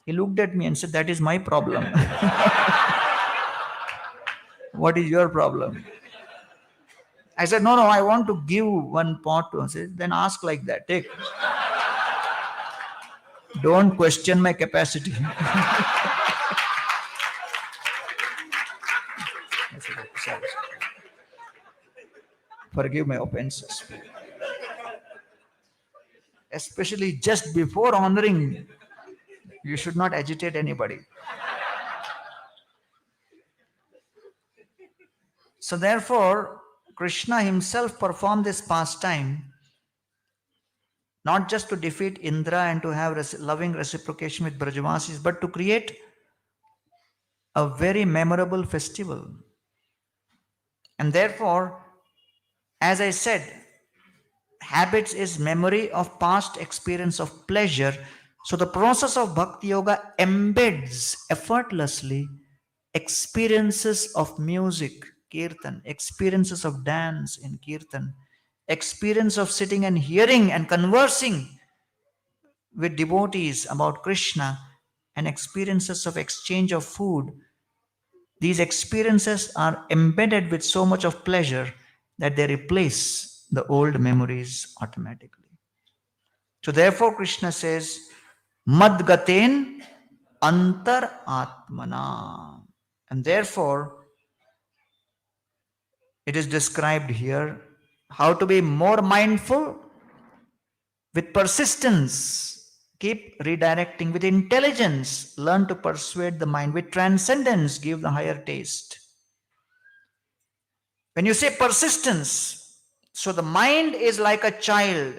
He looked at me and said, that is my problem. What is your problem? I said, no, I want to give one pot to him. Said, then ask like that. Take. Don't question my capacity. Sorry. Forgive my offenses. Especially just before honoring, you should not agitate anybody. So therefore, Krishna himself performed this pastime not just to defeat Indra and to have loving reciprocation with Brajavasis, but to create a very memorable festival. And therefore, as I said, habits is memory of past experience of pleasure. So the process of Bhakti Yoga embeds effortlessly experiences of music, kirtan, experiences of dance in kirtan, experience of sitting and hearing and conversing with devotees about Krishna, and experiences of exchange of food. These experiences are embedded with so much of pleasure that they replace the old memories automatically. So therefore Krishna says, Madgaten antar atmana. And therefore it is described here how to be more mindful with persistence. Keep redirecting with intelligence. Learn to persuade the mind with transcendence. Give the higher taste. When you say persistence, so the mind is like a child,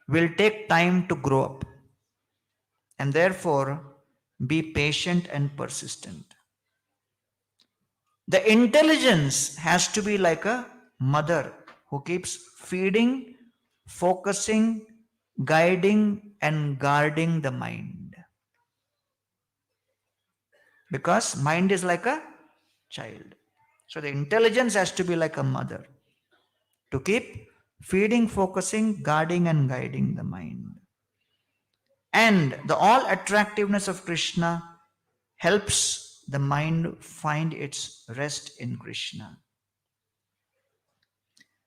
will take time to grow up. And therefore, be patient and persistent. The intelligence has to be like a mother who keeps feeding, focusing, guiding, and guarding the mind. Because mind is like a child. So the intelligence has to be like a mother to keep feeding, focusing, guarding, and guiding the mind. And the all attractiveness of Krishna helps the mind find its rest in Krishna.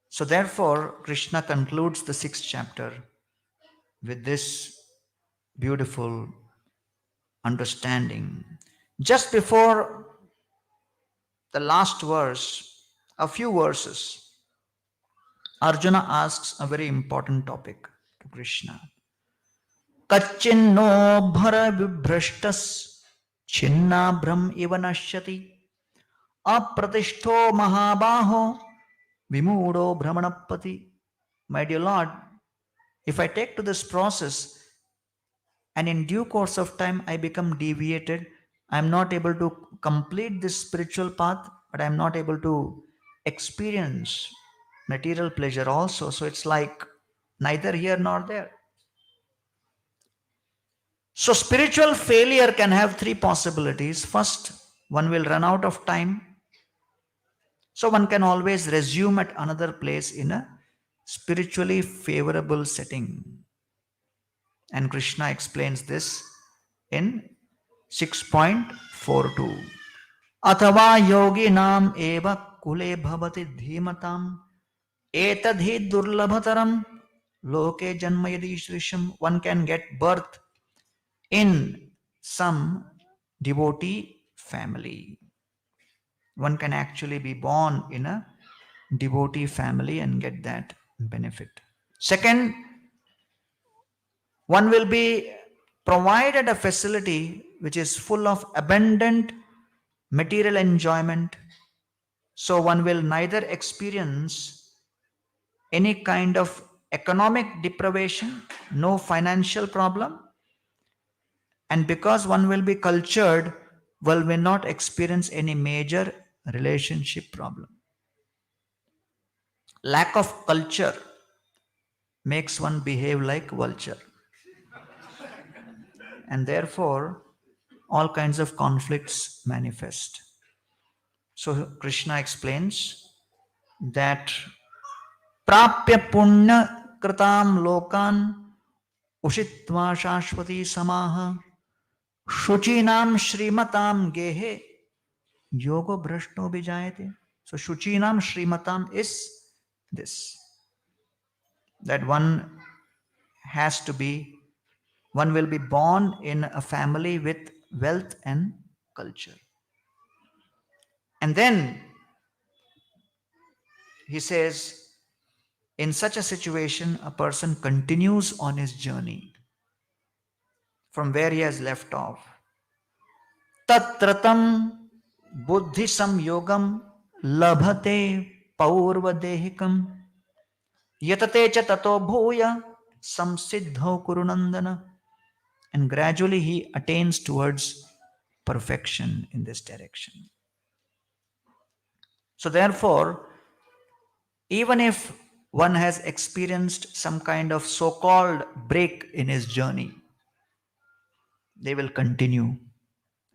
So therefore, Krishna concludes the 6th chapter with this beautiful understanding. Just before the last verse, a few verses, Arjuna asks a very important topic to Krishna. Kachinno bhara vibhrashtas chinnabhram iva nashyati apratishto mahabaho vimudo brahmanapati. My dear Lord, if I take to this process and in due course of time I become deviated, I am not able to complete this spiritual path, but I am not able to experience material pleasure also. So it's like neither here nor there. So spiritual failure can have 3 possibilities. First, one will run out of time. So one can always resume at another place in a spiritually favorable setting. And Krishna explains this in 6.42. Athava yogi nam eva kule bhavati dhimatam etadhi durlabhataram loke janma yadi shrisham. One can get birth in some devotee family. One can actually be born in a devotee family and get that benefit. Second, one will be provided a facility which is full of abundant material enjoyment. So one will neither experience any kind of economic deprivation, no financial problem. And because one will be cultured, one will not experience any major relationship problem. Lack of culture makes one behave like vulture. And therefore, all kinds of conflicts manifest. So Krishna explains that prapya punya kritam lokan ushitva shashvati samaha shuchinam shrimatam gehe yogo brashto vijayate. So shuchinam shrimatam is this, that one will be born in a family with wealth and culture. And then he says, in such a situation, a person continues on his journey from where he has left off. Tatratam buddhi samyogam labhate paurvadehikam yatate cha tato bhuya samsiddho kurunandana. And gradually he attains towards perfection in this direction. So therefore, even if one has experienced some kind of so-called break in his journey, they will continue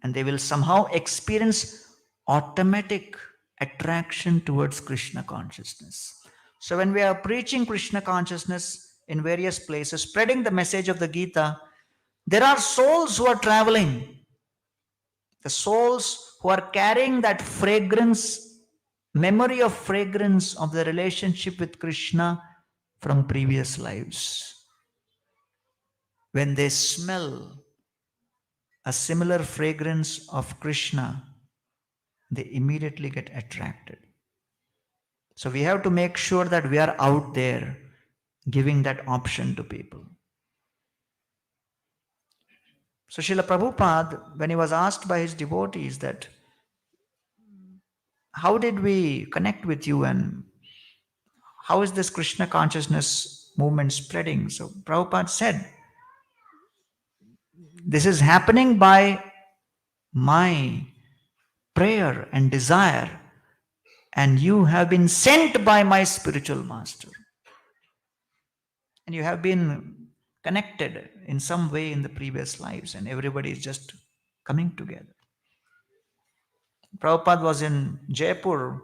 and they will somehow experience automatic attraction towards Krishna consciousness. So when we are preaching Krishna consciousness in various places, spreading the message of the Gita, there are souls who are traveling, the souls who are carrying that fragrance, memory of fragrance of the relationship with Krishna from previous lives. When they smell a similar fragrance of Krishna, they immediately get attracted. So we have to make sure that we are out there giving that option to people. So Srila Prabhupada, when he was asked by his devotees that, how did we connect with you and how is this Krishna consciousness movement spreading? So Prabhupada said, this is happening by my prayer and desire, and you have been sent by my spiritual master. And you have been connected in some way in the previous lives, and everybody is just coming together. Prabhupada was in Jaipur.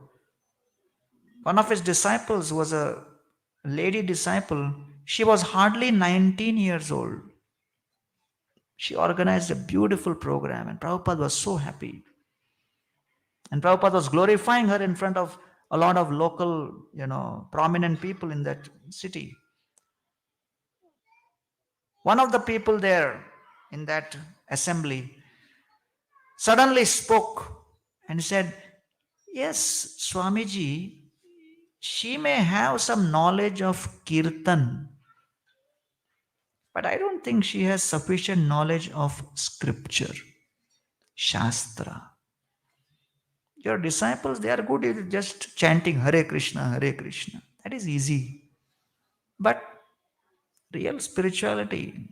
One of his disciples was a lady disciple. She was hardly 19 years old. She organized a beautiful program, and Prabhupada was so happy. And Prabhupada was glorifying her in front of a lot of local, prominent people in that city. One of the people there in that assembly suddenly spoke and said, yes, Swamiji, she may have some knowledge of kirtan, but I don't think she has sufficient knowledge of scripture, shastra. Your disciples, they are good at just chanting Hare Krishna, Hare Krishna. That is easy. But real spirituality,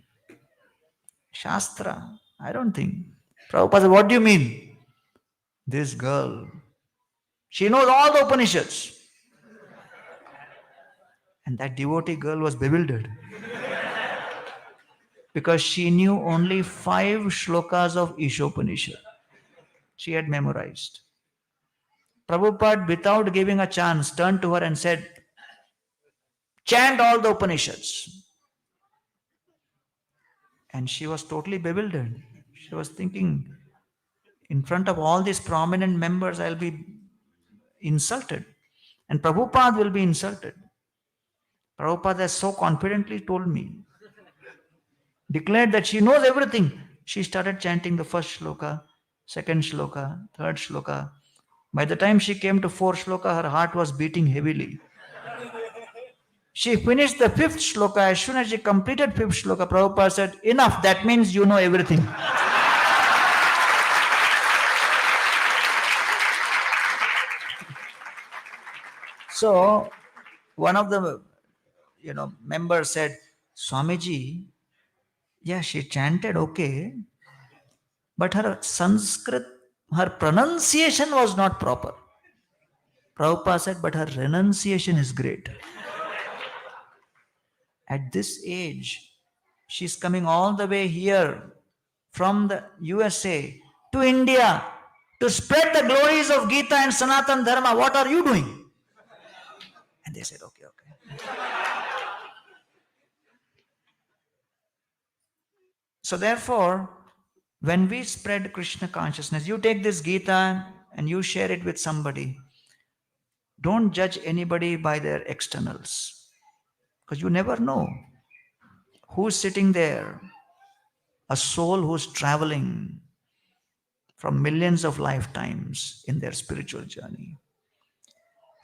shastra, I don't think. Prabhupada said, what do you mean? This girl, she knows all the Upanishads. And that devotee girl was bewildered. Because she knew only 5 shlokas of Ishopanishad. She had memorized. Prabhupada, without giving a chance, turned to her and said, chant all the Upanishads. And she was totally bewildered. She was thinking, in front of all these prominent members, I'll be insulted. And Prabhupada will be insulted. Prabhupada has so confidently told me, declared that she knows everything. She started chanting the first shloka, second shloka, third shloka. By the time she came to 4th shloka, her heart was beating heavily. She finished the 5th shloka. As soon as she completed 5th shloka, Prabhupada said, enough, that means you know everything. So, one of the members said, Swamiji, yeah, she chanted okay, but her Sanskrit Her pronunciation was not proper. Prabhupada said, but her renunciation is great. At this age, she's coming all the way here from the USA to India to spread the glories of Gita and Sanatan Dharma. What are you doing? And they said, okay, okay. So therefore, when we spread Krishna consciousness, you take this Gita and you share it with somebody. Don't judge anybody by their externals, because you never know who's sitting there. A soul who's traveling from millions of lifetimes in their spiritual journey.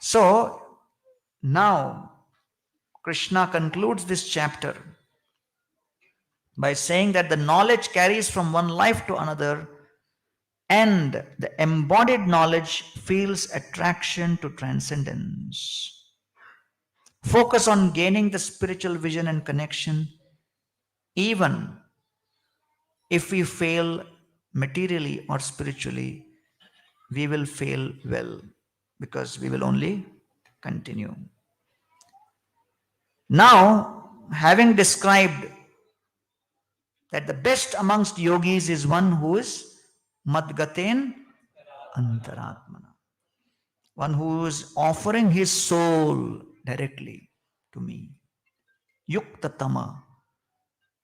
So now Krishna concludes this chapter by saying that the knowledge carries from one life to another, and the embodied knowledge feels attraction to transcendence. Focus on gaining the spiritual vision and connection, even if we fail materially or spiritually, we will fail well, because we will only continue. Now, having described that the best amongst yogis is one who is madgaten antaratmana, one who is offering his soul directly to me, yuktatama.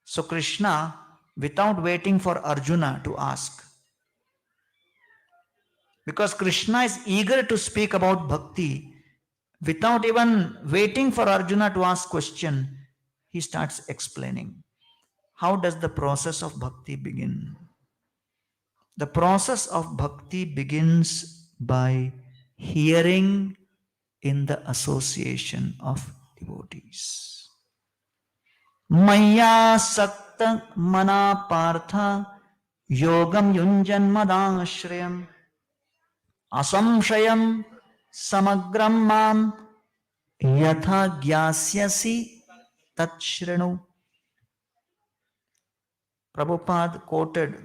So Krishna, without waiting for Arjuna to ask, because Krishna is eager to speak about bhakti, without even waiting for Arjuna to ask question, he starts explaining. How does the process of bhakti begin? The process of bhakti begins by hearing in the association of devotees. Maya sakta mana partha yogam yunjan madashrayam asamshayam samagram mam yatha gyasyasi tatshranu. Prabhupada quoted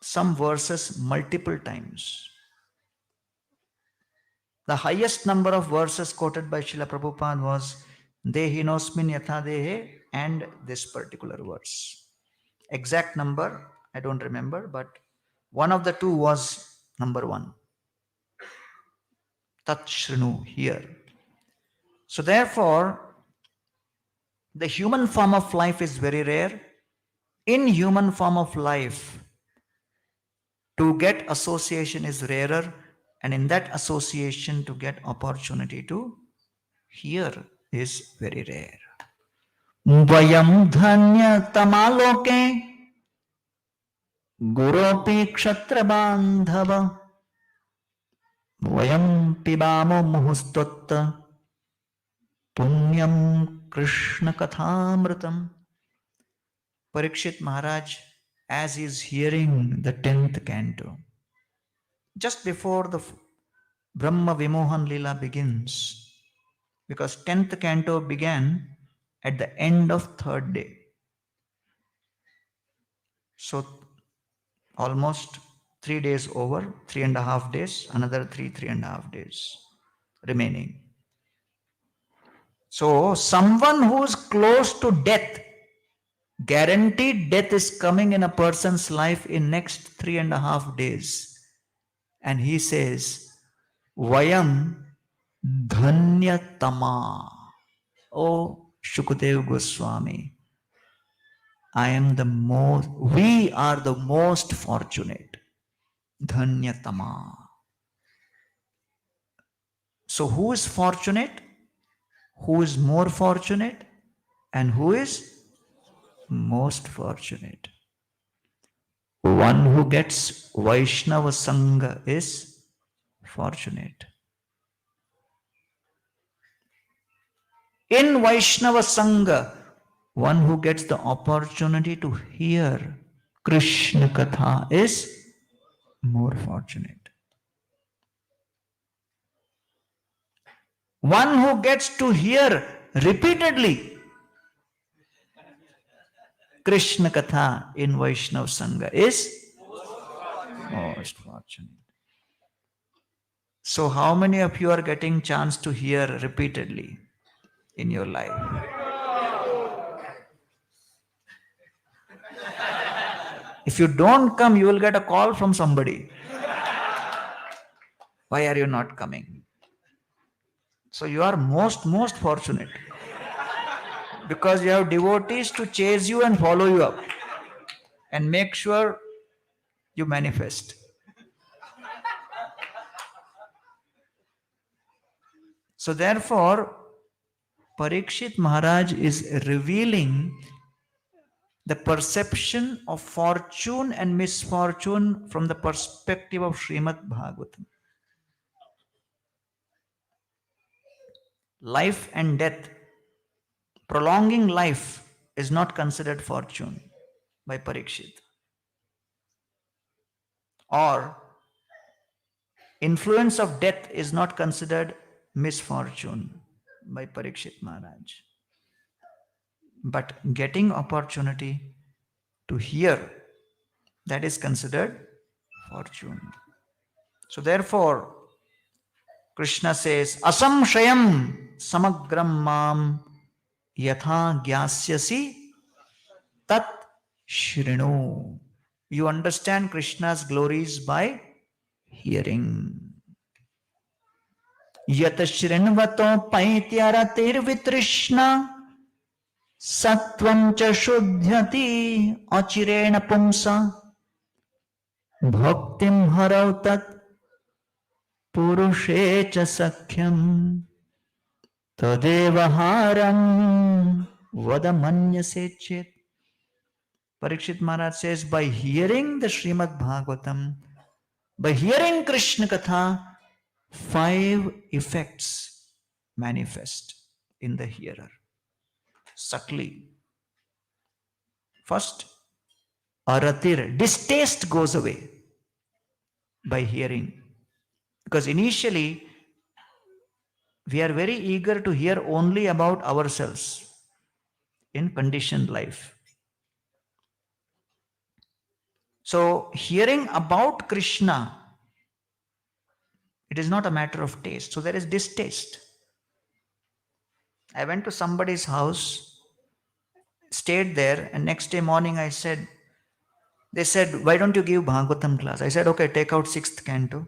some verses multiple times. The highest number of verses quoted by Srila Prabhupada was Dehinosmin Yatha Dehe and this particular verse. Exact number, I don't remember, but one of the two was number 1. Tat Shrinu, here. So therefore, the human form of life is very rare. In human form of life, to get association is rarer, and in that association to get opportunity to hear is very rare. Vayam dhanya tamaloke guropi kshatra bandhava vayam pibamo muhustotta punyam krishna kathamritam. Parikshit Maharaj, as he is hearing the 10th canto, just before the Brahma Vimohan Lila begins, because 10th canto began at the end of 3rd day. So almost 3 days over, 3.5 days, another 3.5 days remaining. So someone who is close to death, guaranteed death is coming in a person's life in next 3.5 days. And he says, Vayam dhanyatama. Oh Shukadev Goswami, we are the most fortunate. Dhanyatama. So who is fortunate? Who is more fortunate? And who is most fortunate? One who gets Vaishnava Sangha is fortunate. In Vaishnava Sangha, one who gets the opportunity to hear Krishna Katha is more fortunate. One who gets to hear repeatedly Krishna Katha in Vaishnava Sangha is most fortunate. So how many of you are getting chance to hear repeatedly in your life? If you don't come, you will get a call from somebody. Why are you not coming? So you are most fortunate because you have devotees to chase you and follow you up and make sure you manifest. So therefore, Parikshit Maharaj is revealing the perception of fortune and misfortune from the perspective of Srimad Bhagavatam. Life and death, prolonging life is not considered fortune by Parikshit. Or influence of death is not considered misfortune by Parikshit Maharaj. But getting opportunity to hear, that is considered fortune. So therefore, Krishna says, Asamshayam samagram mam yatha gyasyasi tat shrinu. You understand Krishna's glories by hearing. Yat shrinvato paityaratir vitrishna Sattvam cha shuddhyati achirena pumsa bhaktim harau tat purushe cha sakhyam tadeva haram vadamanyase chet. Parikshit Maharaj says, by hearing the Srimad Bhagavatam, by hearing Krishna Katha, 5 effects manifest in the hearer subtly. First, aratir, distaste goes away by hearing. Because initially, we are very eager to hear only about ourselves in conditioned life. So, hearing about Krishna, it is not a matter of taste. So, there is distaste. I went to somebody's house, stayed there, and next day morning they said, why don't you give Bhagavatam class? I said, okay, take out 6th canto.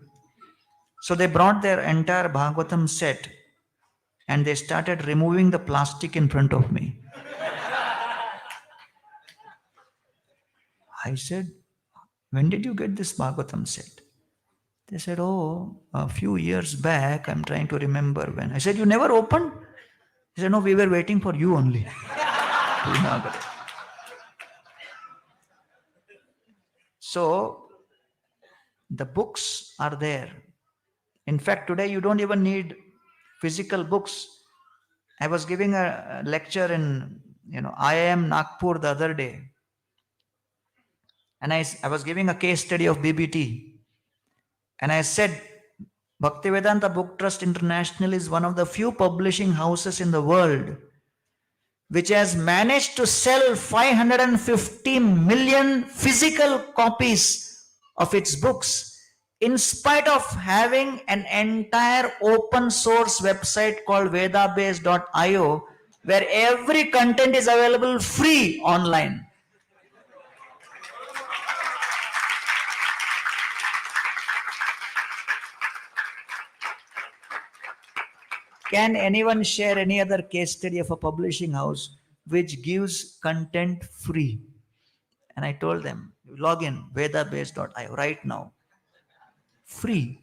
So they brought their entire Bhagavatam set and they started removing the plastic in front of me. I said, when did you get this Bhagavatam set? They said, oh, a few years back. I'm trying to remember when. I said, you never opened? He said, no, we were waiting for you only. So, the books are there. In fact, today you don't even need physical books. I was giving a lecture in, IIM Nagpur the other day. And I was giving a case study of BBT. And I said, Bhaktivedanta Book Trust International is one of the few publishing houses in the world which has managed to sell 550 million physical copies of its books in spite of having an entire open source website called vedabase.io where every content is available free online. Can anyone share any other case study of a publishing house which gives content free? And I told them, log in vedabase.io right now. Free.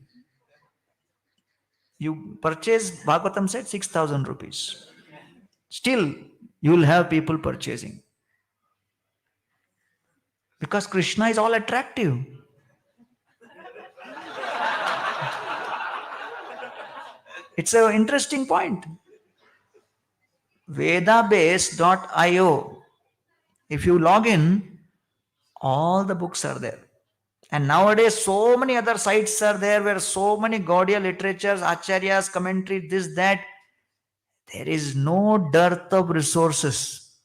You purchase Bhagavatam set 6,000 rupees. Still, you will have people purchasing. Because Krishna is all attractive. It's an interesting point. Vedabase.io. If you log in, all the books are there. And nowadays, so many other sites are there where so many Gaudiya literatures, Acharyas, commentary, this, that. There is no dearth of resources.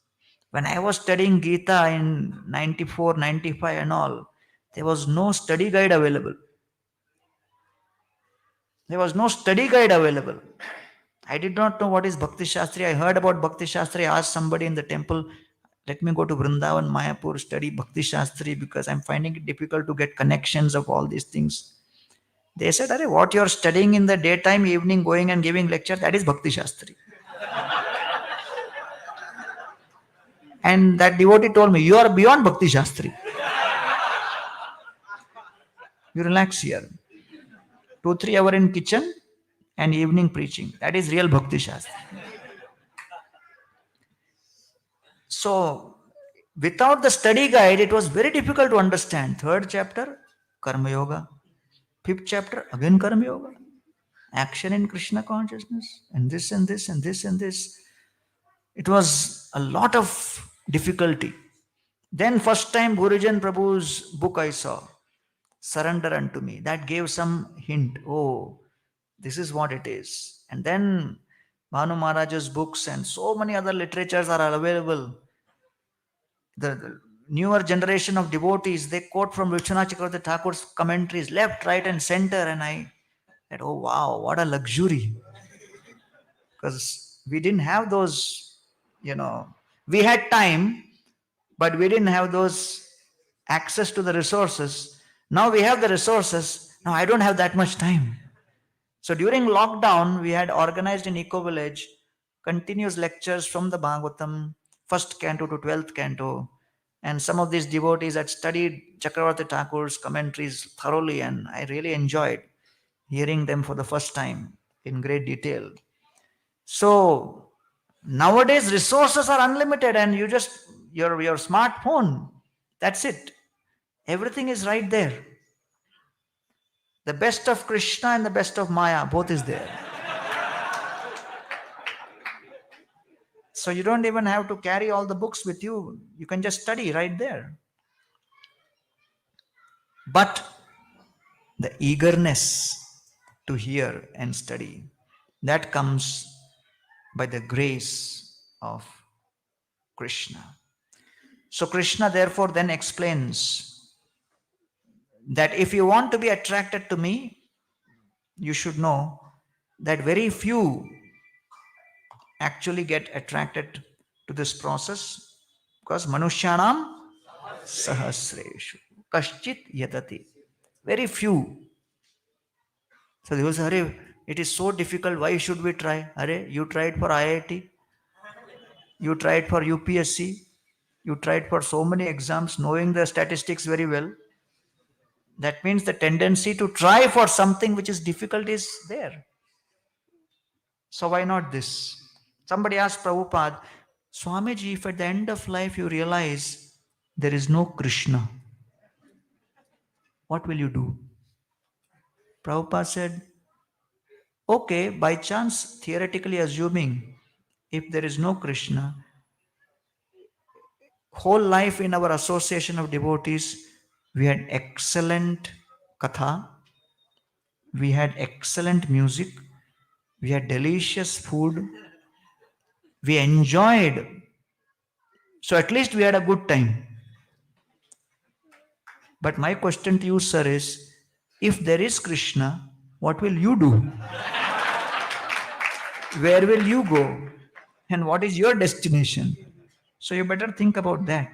When I was studying Gita in 94, 95 and all, there was no study guide available. There was no study guide available. I did not know what is Bhakti Shastri. I heard about Bhakti Shastri. I asked somebody in the temple, let me go to Vrindavan, Mayapur, study Bhakti Shastri because I'm finding it difficult to get connections of all these things. They said, Are, what you're studying in the daytime, evening, going and giving lecture, that is Bhakti Shastri. And that devotee told me, you are beyond Bhakti Shastri. You relax here. 2-3 hours in kitchen and evening preaching. That is real Bhakti Shastri. So, without the study guide, it was very difficult to understand. 3rd chapter, Karma Yoga. 5th chapter, again Karma Yoga. Action in Krishna consciousness. And this and this and this and this. It was a lot of difficulty. Then first time Gurujan Prabhu's book I saw, Surrender Unto Me. That gave some hint. Oh, this is what it is. And then Bhanu Maharaj's books and so many other literatures are available. The newer generation of devotees, they quote from Vishwanath Chakravarti Thakur's commentaries, left, right, and center. And I said, oh wow, what a luxury. Because we didn't have those, we had time, but we didn't have those access to the resources. Now we have the resources. Now I don't have that much time. So during lockdown, we had organized in Eco Village continuous lectures from the Bhagavatam, 1st canto to 12th canto. And some of these devotees had studied Chakravarti Thakur's commentaries thoroughly, and I really enjoyed hearing them for the first time in great detail. So nowadays resources are unlimited, and you just your smartphone, that's it. Everything is right there. The best of Krishna and the best of Maya, both is there. So you don't even have to carry all the books with you. You can just study right there. But the eagerness to hear and study, that comes by the grace of Krishna. So Krishna therefore then explains that if you want to be attracted to me, you should know that very few actually get attracted to this process, because manushyanam sahasreshu kaschit yatati. Very few. So they will say, Hare, it is so difficult, why should we try? Hare, you tried for IIT, you tried for UPSC, you tried for so many exams, knowing the statistics very well. That means the tendency to try for something which is difficult is there. So why not this? Somebody asked Prabhupada, Swamiji, if at the end of life you realize there is no Krishna, what will you do? Prabhupada said, okay, by chance, theoretically assuming, if there is no Krishna, whole life in our association of devotees, we had excellent katha, we had excellent music, we had delicious food, we enjoyed. So at least we had a good time. But my question to you, sir, is, if there is Krishna, what will you do? Where will you go? And what is your destination? So you better think about that.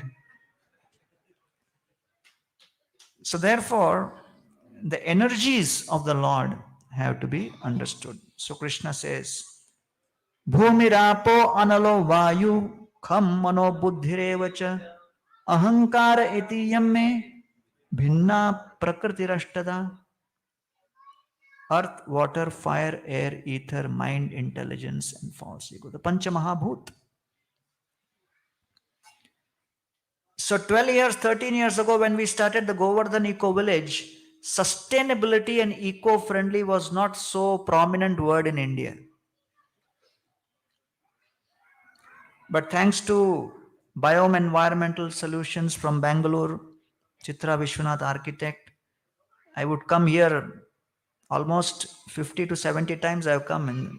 So therefore, the energies of the Lord have to be understood. So Krishna says, Bhumirapo analo vayu kham mano buddhirevacha ahankara iti yamme bhinna prakritirashtada. Earth, water, fire, air, ether, mind, intelligence, and false ego. The Pancha Mahabhut. So 12 years, 13 years ago, when we started the Govardhan Eco Village, sustainability and eco-friendly was not so prominent word in India. But thanks to Biome Environmental Solutions from Bangalore, Chitra Vishwanath architect, I would come here almost 50 to 70 times. I have come in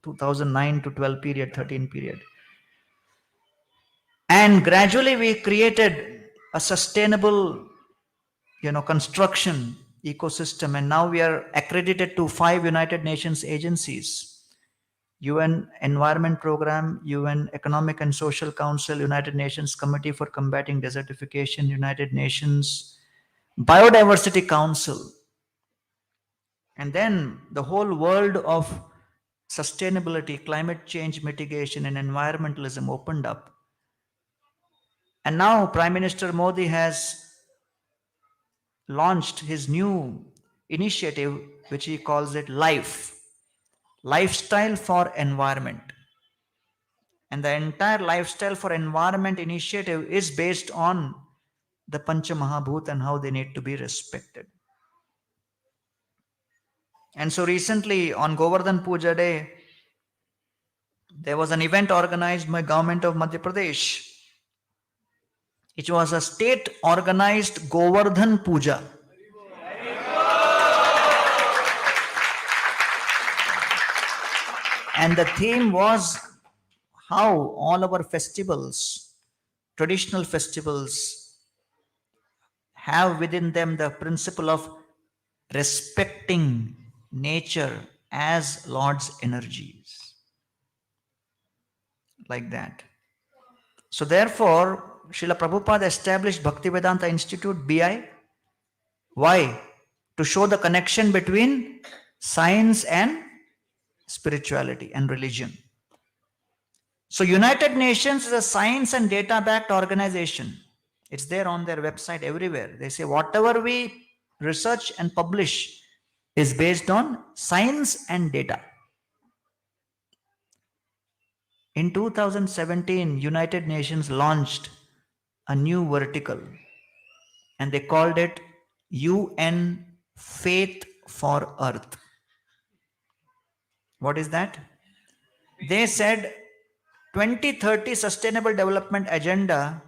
2009 to 12 period, 13 period. And gradually we created a sustainable, construction, ecosystem, and now we are accredited to 5 United Nations agencies: UN Environment Program, UN Economic and Social Council, United Nations Committee for Combating Desertification, United Nations Biodiversity Council, and then the whole world of sustainability, climate change mitigation, and environmentalism opened up. And now Prime Minister Modi has launched his new initiative, which he calls it Lifestyle for Environment. And the entire Lifestyle for Environment initiative is based on the Pancha Mahabhut and how they need to be respected. And so recently on Govardhan Puja Day, there was an event organized by government of Madhya Pradesh. It was a state organized Govardhan Puja. And the theme was how all our festivals, traditional festivals, have within them the principle of respecting nature as Lord's energies. Like that. So therefore, Srila Prabhupada established Bhaktivedanta Institute, BI. Why? To show the connection between science and spirituality and religion. So United Nations is a science and data-backed organization. It's there on their website everywhere. They say whatever we research and publish is based on science and data. In 2017, United Nations launched a new vertical and they called it UN Faith for Earth. What is that? They said 2030 Sustainable Development Agenda,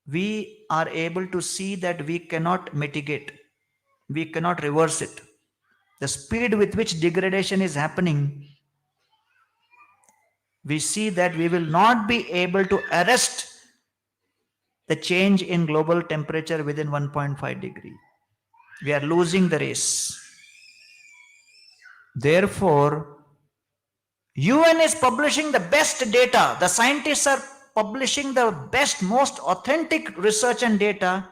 we are able to see that we cannot mitigate, we cannot reverse it. The speed with which degradation is happening, we see that we will not be able to arrest the change in global temperature within 1.5 degree. We are losing the race. Therefore, UN is publishing the best data. The scientists are publishing the best, most authentic research and data.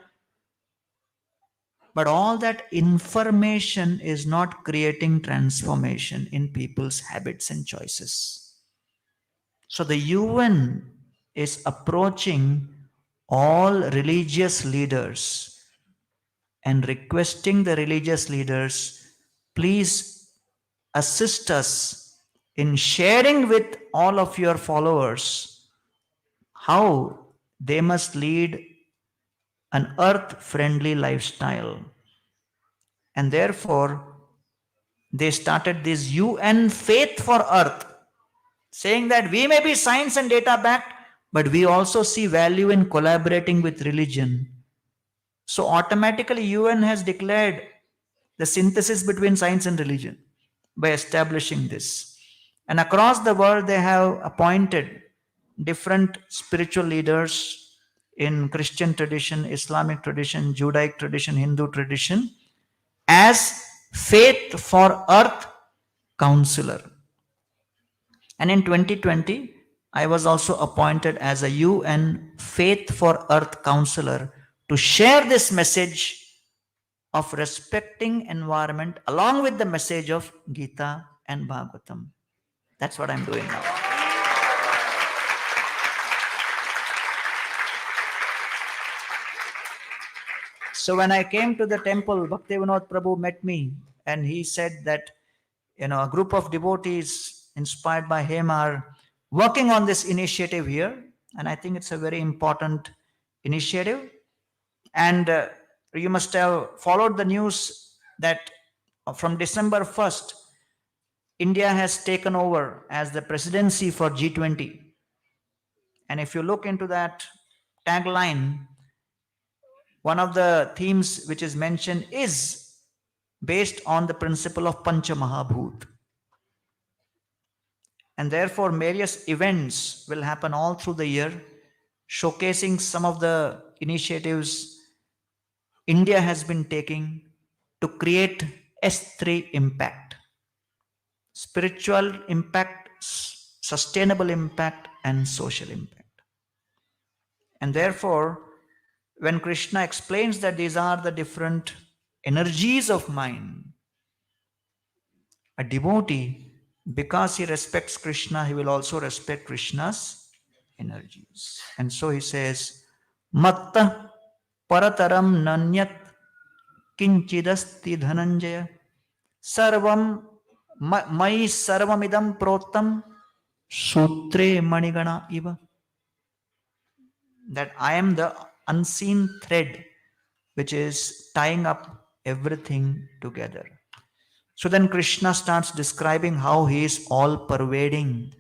But all that information is not creating transformation in people's habits and choices. So the UN is approaching all religious leaders and requesting the religious leaders, please assist us in sharing with all of your followers how they must lead an earth-friendly lifestyle. And therefore, they started this UN Faith for Earth, saying that we may be science and data backed, but we also see value in collaborating with religion. So automatically UN has declared the synthesis between science and religion by establishing this. And across the world, they have appointed different spiritual leaders in Christian tradition, Islamic tradition, Judaic tradition, Hindu tradition as Faith for Earth counselor. And in 2020, I was also appointed as a UN Faith for Earth counselor to share this message of respecting environment along with the message of Gita and Bhagavatam. That's what I'm doing now. So when I came to the temple, Bhaktivinoda Prabhu met me and he said that, a group of devotees inspired by him are working on this initiative here. And I think it's a very important initiative. And you must have followed the news that from December 1st, India has taken over as the presidency for G20. And if you look into that tagline, one of the themes which is mentioned is based on the principle of Pancha Mahabhut. And therefore, various events will happen all through the year, showcasing some of the initiatives India has been taking to create S3 impact: spiritual impact, sustainable impact, and social impact. And therefore, when Krishna explains that these are the different energies of mind, a devotee, because he respects Krishna, he will also respect Krishna's energies. And so he says, Matta parataram nanyat kinchidasti dhananjaya sarvam mai sarvamidam protam sutre manigana iva. That I am the unseen thread which is tying up everything together. So then Krishna starts describing how he is all pervading.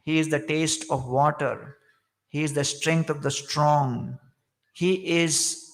He is the taste of water. He is the strength of the strong. He is